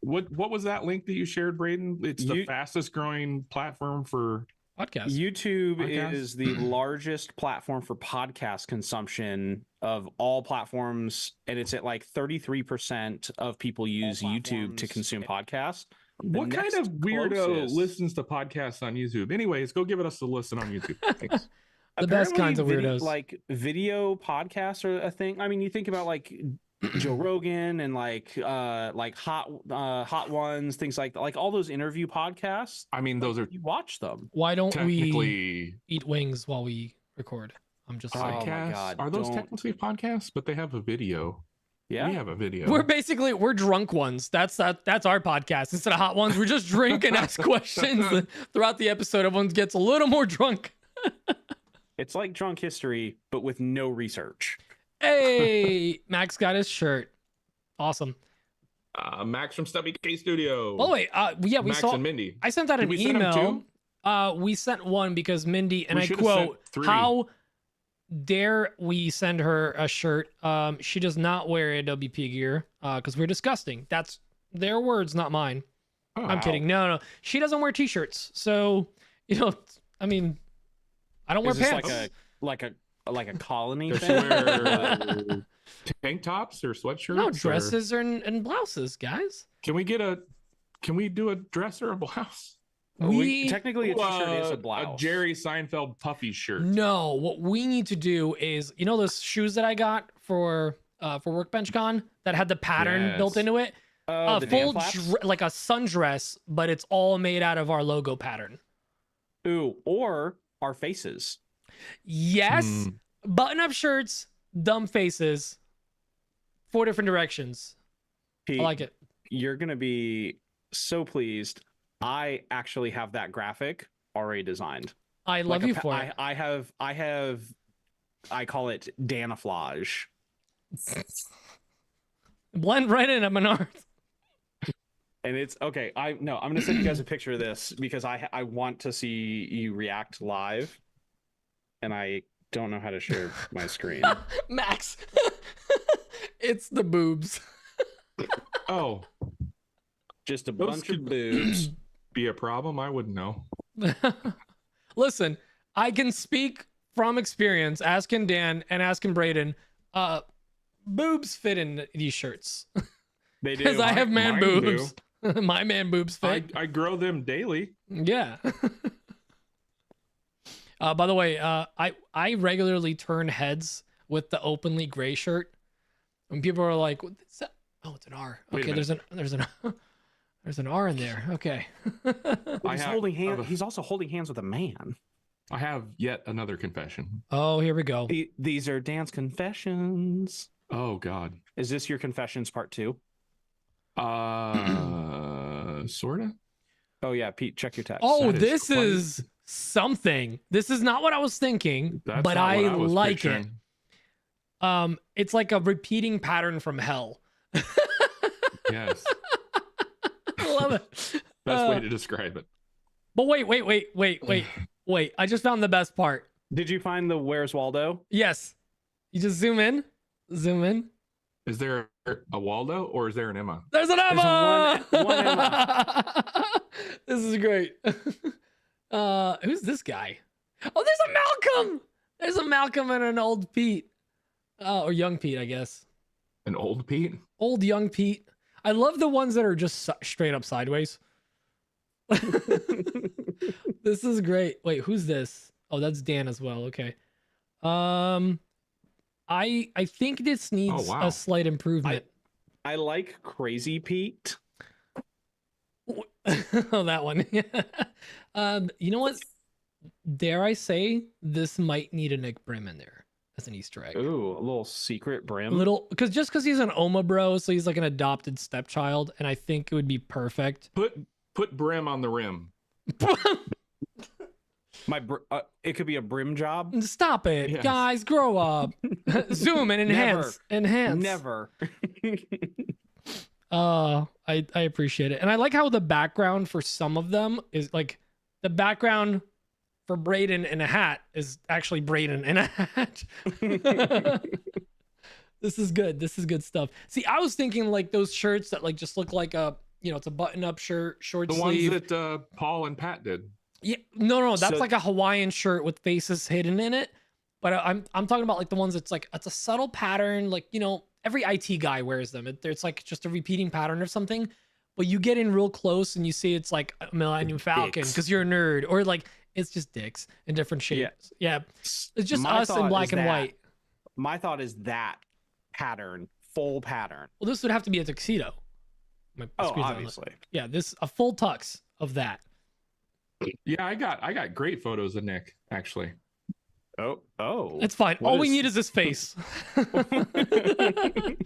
what was that link that you shared, Braden? It's the fastest growing platform for podcast. YouTube Podcast? is the largest platform for podcast consumption of all platforms, and it's at like 33% of people use YouTube to consume podcasts. what kind next of weirdo closest- listens to podcasts on YouTube? Anyways, go give us a listen on YouTube. Thanks. The best kinds of Apparently weirdos. like video podcasts are a thing. I mean, you think about like Joe Rogan and like hot ones, things like all those interview podcasts. I mean, those are You watch them. Why don't we technically eat wings while we record? I'm just saying. Oh my podcasts. God, Are those don't- technically podcasts? But they have a video. Yeah. We have a video. We're drunk ones. That's our podcast. Instead of hot ones, we just drink and ask questions throughout the episode. Everyone gets a little more drunk. It's like drunk history, but with no research. Hey, Max got his shirt. Awesome. Max from Stubby K Studio. Oh wait, yeah, we Max saw. and Mindy. I sent out Did an we send 'em email. We sent one because Mindy, and We I should've sent quote, 3. "How dare we send her a shirt? She does not wear AWP gear because we're disgusting." That's their words, not mine. Oh, I'm kidding. No, she doesn't wear t-shirts. So, I mean, I don't wear Is this pants. like a colony Does she thing? wear tank tops or sweatshirts? No, or- dresses and blouses, guys. Can we do a dress or a blouse? Technically a t-shirt is a blouse. A Jerry Seinfeld puffy shirt. No, what we need to do is, those shoes that I got for Workbench Con that had the pattern Yes. built into it. The Full Dan flaps? like a sundress, but it's all made out of our logo pattern. Ooh, or our faces. Yes, Hmm. button-up shirts, dumb faces, 4 different directions. Pete, I like it. You're gonna be so pleased. I actually have that graphic already designed. I love Like you for it. I call it Danaflage. Blend right in at Menards. And it's okay. I'm gonna send you guys a picture of this because I want to see you react live, and I don't know how to share my screen. Max, it's the boobs. Oh, Just a Those bunch of could- boobs. be a problem? I wouldn't know. Listen, I can speak from experience. Asking Dan and asking Braden, boobs fit in these shirts They do. because I have man mine boobs. My man boobs fit. I grow them daily. Yeah. By the way, I regularly turn heads with the openly gray shirt, and people are like, "What's that?" "Oh, it's an R." Wait a Okay, there's an R in there. Okay. He's also holding hands with a man. I have yet another confession. Oh, here we go. These are Dan's confessions. Oh God. Is this your confessions part 2? Sorta. Oh yeah, Pete, check your text. Oh, That is this quite- is something. This is not what I was thinking, That's but not I what was like picturing. it. It's like a repeating pattern from hell. Yes. I love it. Best way to describe it. But wait. I just found the best part. Did you find the Where's Waldo? Yes. You just zoom in. Zoom in. Is there a Waldo or is there an Emma? There's an Emma. one Emma. This is great. Who's this guy? Oh, there's a Malcolm. There's a Malcolm and an old Pete. Or young Pete, I guess. An old Pete? Old young Pete. I love the ones that are just straight up sideways. This is great. Wait, who's this? Oh, that's Dan as well. Okay. I think this needs wow. a slight improvement. I like Crazy Pete. Oh, that one. You know what? Dare I say this might need a Nick Brim in there as an Easter egg. Ooh, a little secret brim. Because he's an Oma bro, so he's like an adopted stepchild, and I think it would be perfect. Put brim on the rim. It could be a brim job. Stop it, Yes. guys! Grow up. Zoom and enhance. Enhance. Never. I appreciate it, and I like how the background for some of them is like the background for Braden in a hat is actually Braden in a hat. This is good. This is good stuff. See, I was thinking like those shirts that like just look like it's a button-up shirt, short The sleeve. ones that Paul and Pat did. Yeah, no, that's So- like a Hawaiian shirt with faces hidden in it. But I'm talking about like the ones that's like it's a subtle pattern, like every IT guy wears them. It's like just a repeating pattern or something. But you get in real close and you see it's like a Millennium Falcon Dicks. because you're a nerd, or like it's just dicks in different shapes. Yeah, it's just My us in thought black is and that- white. My thought is that pattern full pattern. Well, this would have to be a tuxedo. My Oh, screen's on it. obviously. Yeah, this a full tux of that. Yeah, I got great photos of Nick actually. Oh. It's fine. What All we is- need is his face.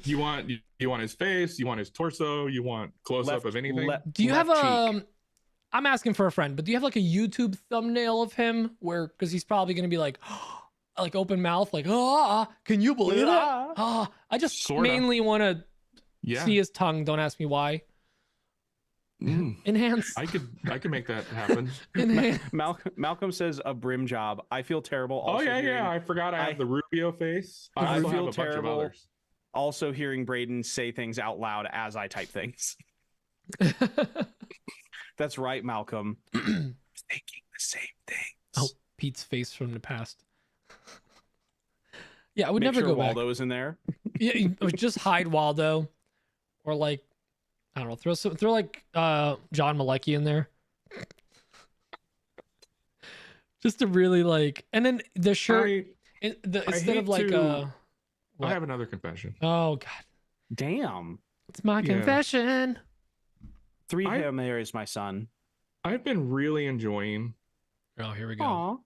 You want his face? You want his torso? You want close up of anything? Do you have left cheek. I'm asking for a friend, but do you have like a YouTube thumbnail of him where because he's probably gonna be like like open mouth, like can you believe that? I just Sorta. mainly want to Yeah. see his tongue. Don't ask me why. Enhance. I could make that happen. Enhance. Malcolm says a brim job. I feel terrible. Oh Also yeah, hearing, I forgot I have the Rubio face. I also feel have a terrible. bunch of others. Also hearing Braden say things out loud as I type things. That's right, Malcolm. Thinking the same things. Oh, Pete's face from the past. Yeah, I would Make never sure go back. Waldo's in there. Yeah, just hide Waldo, or like I don't know, throw like John Malecki in there, just to really like, and then the shirt instead of like I what? have another confession. Oh God, Damn. it's my Yeah. confession. 3 Hail Marys, my son. I've been really enjoying Oh, here we go. Aw.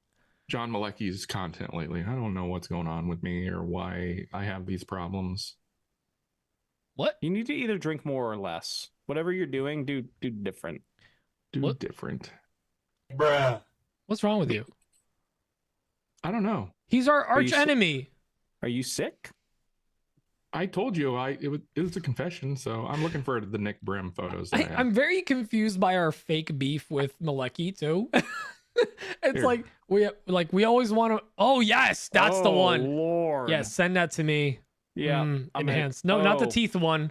John Malecki's content lately. I don't know what's going on with me or why I have these problems. What? You need to either drink more or less. Whatever you're doing, do different. Do What? different. What's wrong with you? I don't know. He's our you arch sick? enemy. Are you sick? I told you it was a confession, so I'm looking for the Nick Brim photos. That I have. I'm very confused by our fake beef with Malecki too. It's Here. like we always want to. Oh yes, that's the Oh, one. Lord. Yes, send that to me. Yeah. Mm, I'm enhanced. No, not the oh. teeth one.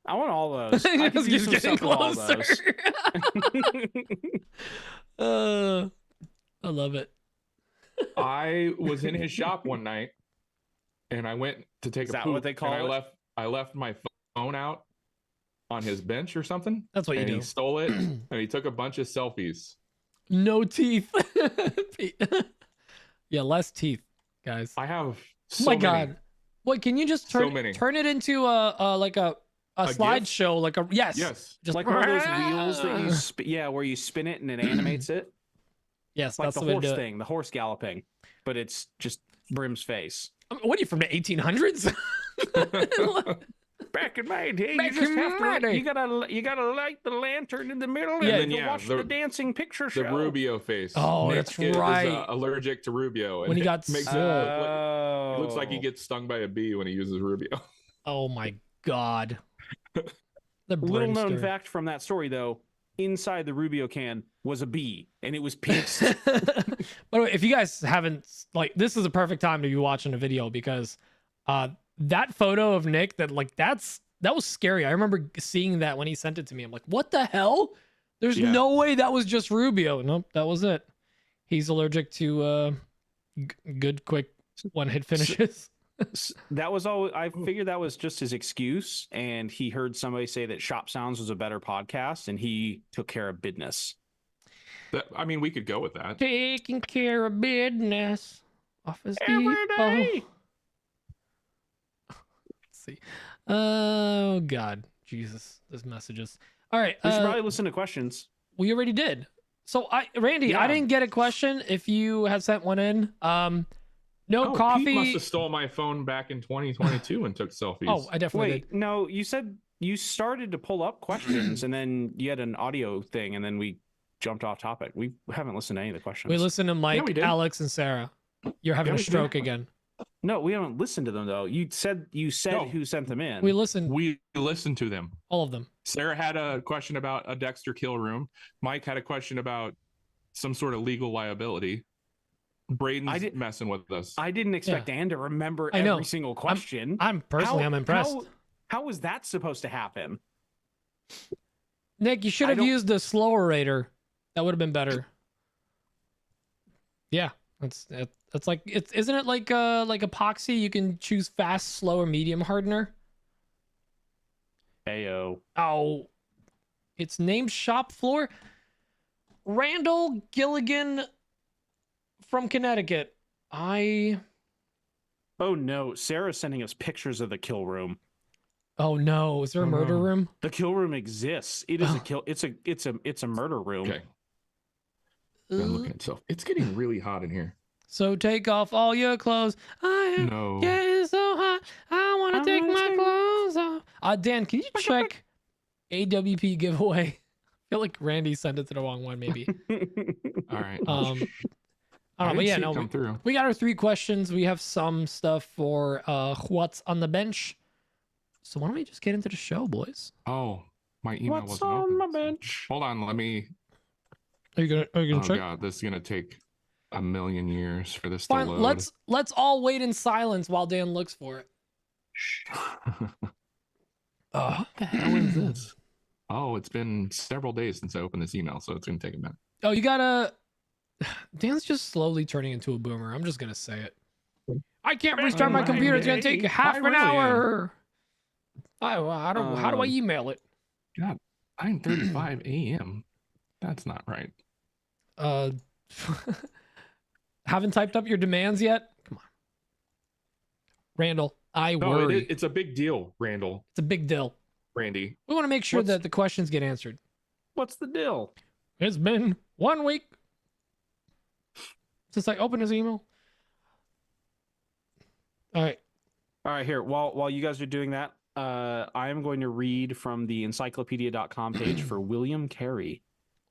I want all those. I Just could use some getting stuff with all closer. those. I love it. I was in his shop one night, and I went to take Is a that poop, what they call and it? I left my phone out on his bench or something. That's what you and do. he stole it, and he took a bunch of selfies. No teeth. Yeah, less teeth, guys. I have Oh so my many. God. Wait, can you just So many. turn it into a like a GIF? slideshow? Like a yes. Yes. Just Like one of those wheels that you where you spin it and it animates it. Yes, Like that's the the way to horse do it. thing, the horse galloping, but it's just Brim's face. What are you from the 1800s? Back in my day, Back in my day. you gotta light the lantern in the middle Yeah, and yeah, watch the dancing picture show. The Rubio face. Oh, Nick that's is, right. allergic to Rubio, and When he it got makes sick. it it looks like Oh. he gets stung by a bee when he uses Rubio. Oh my God. The Little Brim known story. fact from that story, though, inside the Rubio can was a bee, and it was pissed. By the way, if you guys haven't, like, this is a perfect time to be watching a video because that photo of Nick, that was scary. I remember seeing that when he sent it to me. I'm like, what the hell? There's Yeah. no way that was just Rubio. Nope, that was it. He's allergic to good, quick one-hit finishes. That was all. I figured that was just his excuse, and he heard somebody say that Shop Sounds was a better podcast, and he took care of business. I mean, we could go with that. Taking care of business. Office Every Depot. day. Let's see. Oh God, Jesus, those messages. All right, We should probably listen to questions. we already did. So Randy, Yeah. I didn't get a question. If you had sent one in, no Pete coffee. must have stole my phone back in 2022 and took selfies. Oh, I definitely Wait, no, you said you started to pull up questions, and then you had an audio thing, and then we jumped off topic. We haven't listened to any of the did. questions. We listened to Mike, we did. Alex, and Sarah. You're having Yeah, a we did. stroke again. No, we haven't listened to them though. You said No. who sent them in. We listened We listened to them. all of them. Sarah had a question about a Dexter kill room. Mike had a question about some sort of legal liability. Braden's messing with us. I didn't expect Ann to remember I know. every single question. I'm impressed. How was that supposed to happen? Nick, you should I have don't- used the slow orator. That would have been better. Yeah, that's like isn't it like epoxy? You can choose fast, slow, or medium hardener. Ayo. Oh, it's named Shop Floor. Randall Gilligan from Connecticut. Oh no, Sarah's sending us pictures of the kill room. Oh no, is there a Oh, murder no. room? The kill room exists. It is Oh. a kill. It's a murder room. Okay. I'm looking at itself. It's getting really hot in here. So take off all your clothes. I am No. getting so hot. I want to take my clothes off. Dan, can you check AWP giveaway? I feel like Randy sent it to the wrong one, maybe. All right. I don't know, but didn't yeah, see it no, come through. we got our 3 questions. We have some stuff for what's on the bench. So why don't we just get into the show, boys? Oh, my email What's wasn't on open. my bench? Hold on, let me. Are you gonna Oh check? god, this is gonna take a million years for this Fine, to load. let's all wait in silence while Dan looks for it. What the hell is this? Oh, it's been several days since I opened this email, so it's gonna take a minute. Oh, you gotta. Dan's just slowly turning into a boomer. I'm just gonna say it. I can't restart my computer. It's gonna take half an hour. How do I email it? God, 9:35 a.m. That's not right. Haven't typed up your demands yet? Come on. Randall, I worry. It's a big deal, Randall. It's a big deal. Randy. We want to make sure What's- that the questions get answered. What's the deal? It's been 1 week since I opened his email. All right. All right, here. While you guys are doing that, I am going to read from the encyclopedia.com page for William Carey.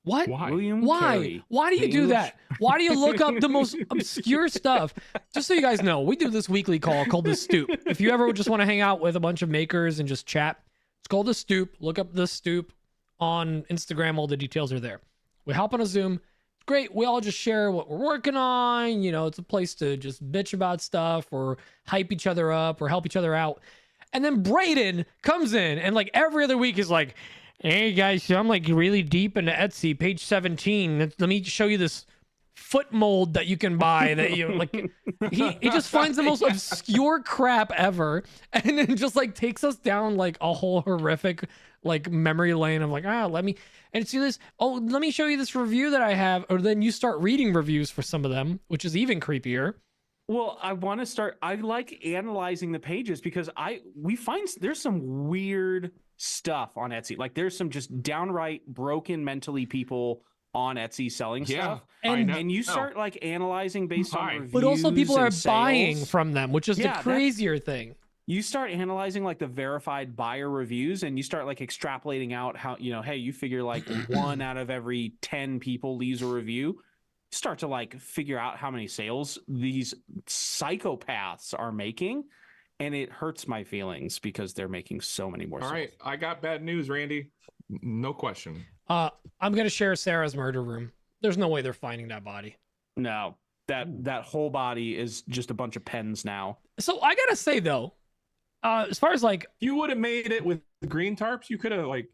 What? Why? William Why? Carey. Why do you the do English- that? Why do you look up the most obscure stuff? Just so you guys know, we do this weekly call called The Stoop. If you ever just want to hang out with a bunch of makers and just chat, it's called The Stoop. Look up The Stoop on Instagram. All the details are there. We hop on a Zoom. Great. We all just share what we're working on. You know, it's a place to just bitch about stuff or hype each other up or help each other out. And then Braden comes in and like every other week is like, hey guys, so I'm like really deep into Etsy, page 17. Let me show you this foot mold that you can buy that you like. He just finds the most obscure crap ever and then just like takes us down like a whole horrific like memory lane of like, let me and see this. Oh, let me show you this review that I have. Or then you start reading reviews for some of them, which is even creepier. Well, I want to start. I like analyzing the pages because we find there's some weird stuff on Etsy. Like there's some just downright broken mentally people on Etsy selling stuff. And- And you start like analyzing based on reviews. But also people and are buying sales. from them, which is Yeah, the crazier thing. You start analyzing like the verified buyer reviews and you start like extrapolating out how, hey, you figure like 1 out of every 10 people leaves a review. Start to like figure out how many sales these psychopaths are making. And it hurts my feelings because they're making so many more All sales. right, I got bad news, Randy. No question. I'm gonna share Sarah's murder room. There's no way they're finding that body. No, that whole body is just a bunch of pens now. So I gotta say though, as far as like You would have made it with the green tarps. You could have like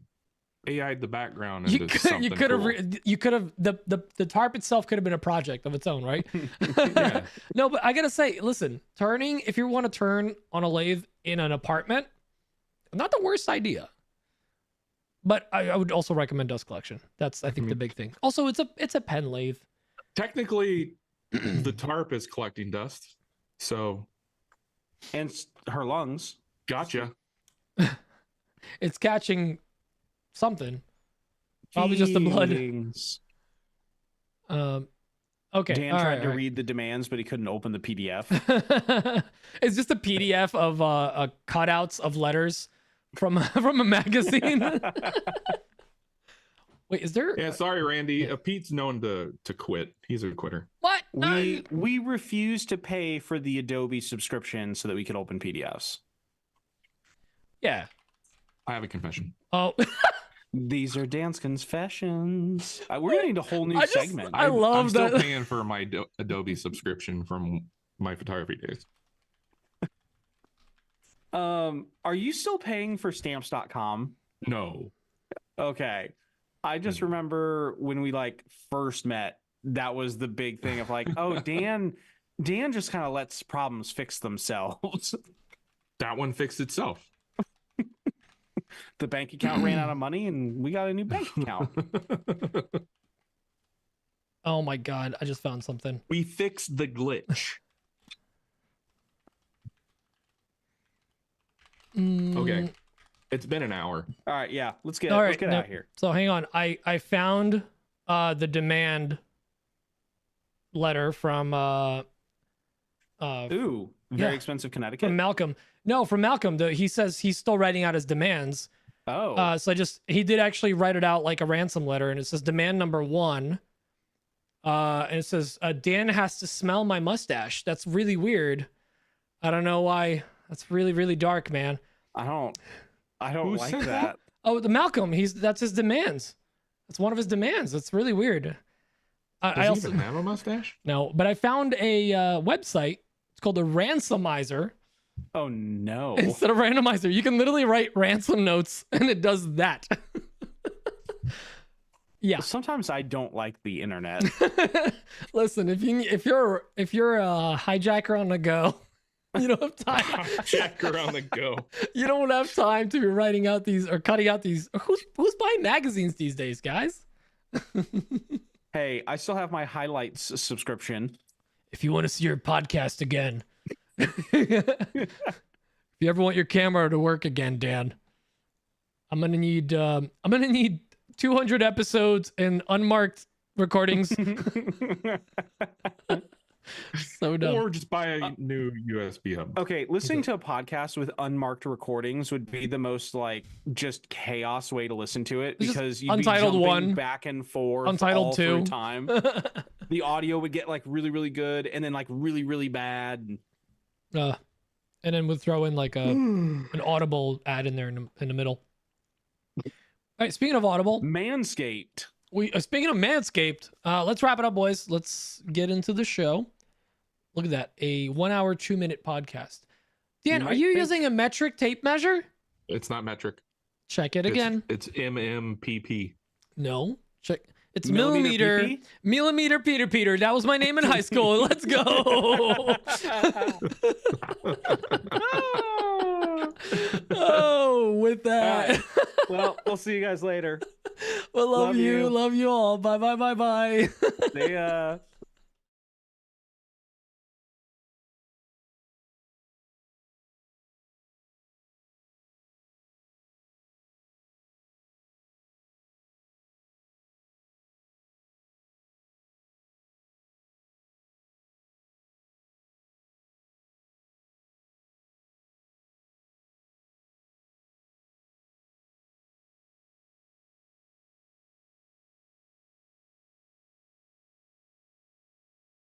AI'd the background you into could something have cool. the tarp itself could have been a project of its own, right? Yeah. No, but I gotta say, listen, turning if you want to turn on a lathe in an apartment, not the worst idea. But I would also recommend Dust Collection. That's I think the big thing. Also, it's a pen lathe. Technically, the tarp is collecting dust. So And her lungs. gotcha. It's catching something. Probably just the blood. Feelings. Okay. Dan all tried right, to all read the demands, but he couldn't open the PDF. right. It's just a PDF of cutouts of letters from from a magazine. Wait, is there Yeah, sorry, Randy. Pete's known to quit. He's a quitter. what? We refused to pay for the Adobe subscription so that we could open PDFs. Yeah. I have a confession. Oh, These are Dan's confessions. We're gonna need a whole new segment. I love I'm still that. paying for my Adobe subscription from my photography days. Are you still paying for stamps.com? No. Okay. I just remember when we like first met, that was the big thing of like, oh, Dan just kind of lets problems fix themselves. That one fixed itself. The bank account ran out of money and we got a new bank account. Oh my god, I just found something. We fixed the glitch. Okay. It's been an hour. All right, yeah, let's get All let's right, get no, out of here. So hang on. I found the demand letter from Ooh, very yeah. expensive Connecticut. from Malcolm. No, from Malcolm. He says he's still writing out his demands. Oh, So he did actually write it out like a ransom letter, and it says demand number 1. And it says Dan has to smell my mustache. That's really weird. I don't know why. That's really, really dark, man. I don't Who like said that. Oh, the Malcolm. That's his demands. That's one of his demands. That's really weird. Does I he also even have a mustache? no, but I found a website. It's called the Ransomizer. Oh no. Instead of randomizer, you can literally write ransom notes, and it does that. Yeah. Sometimes I don't like the internet. Listen, if you're a hijacker on the go, you don't have time. Jacker on the go. You don't have time to be writing out these or cutting out these. Who's buying magazines these days, guys? Hey, I still have my highlights subscription. If you want to see your podcast again, if you ever want your camera to work again, Dan, I'm gonna need 200 episodes and unmarked recordings. So dumb. Or just buy a new USB hub. Okay, listening to a podcast with unmarked recordings would be the most like just chaos way to listen to it This is because you'd Untitled be jumping 1, back and forth, Untitled all through 2. time. The audio would get like really, really good, and then like really, really bad. And then we'll throw in like an Audible ad in there in the middle. All right, speaking of Audible, Manscaped. speaking of Manscaped, let's wrap it up, boys. Let's get into the show. Look at that, a 1 hour, 2 minute podcast. Dan, are you using a metric tape measure? It's not metric. Check it again. It's MMPP. No, check. It's Millimeter millimeter Peter. That was my name in high school. Let's go. Oh, with that. All right. Well, we'll see you guys later. Well, love Love you. you all. Bye. See ya.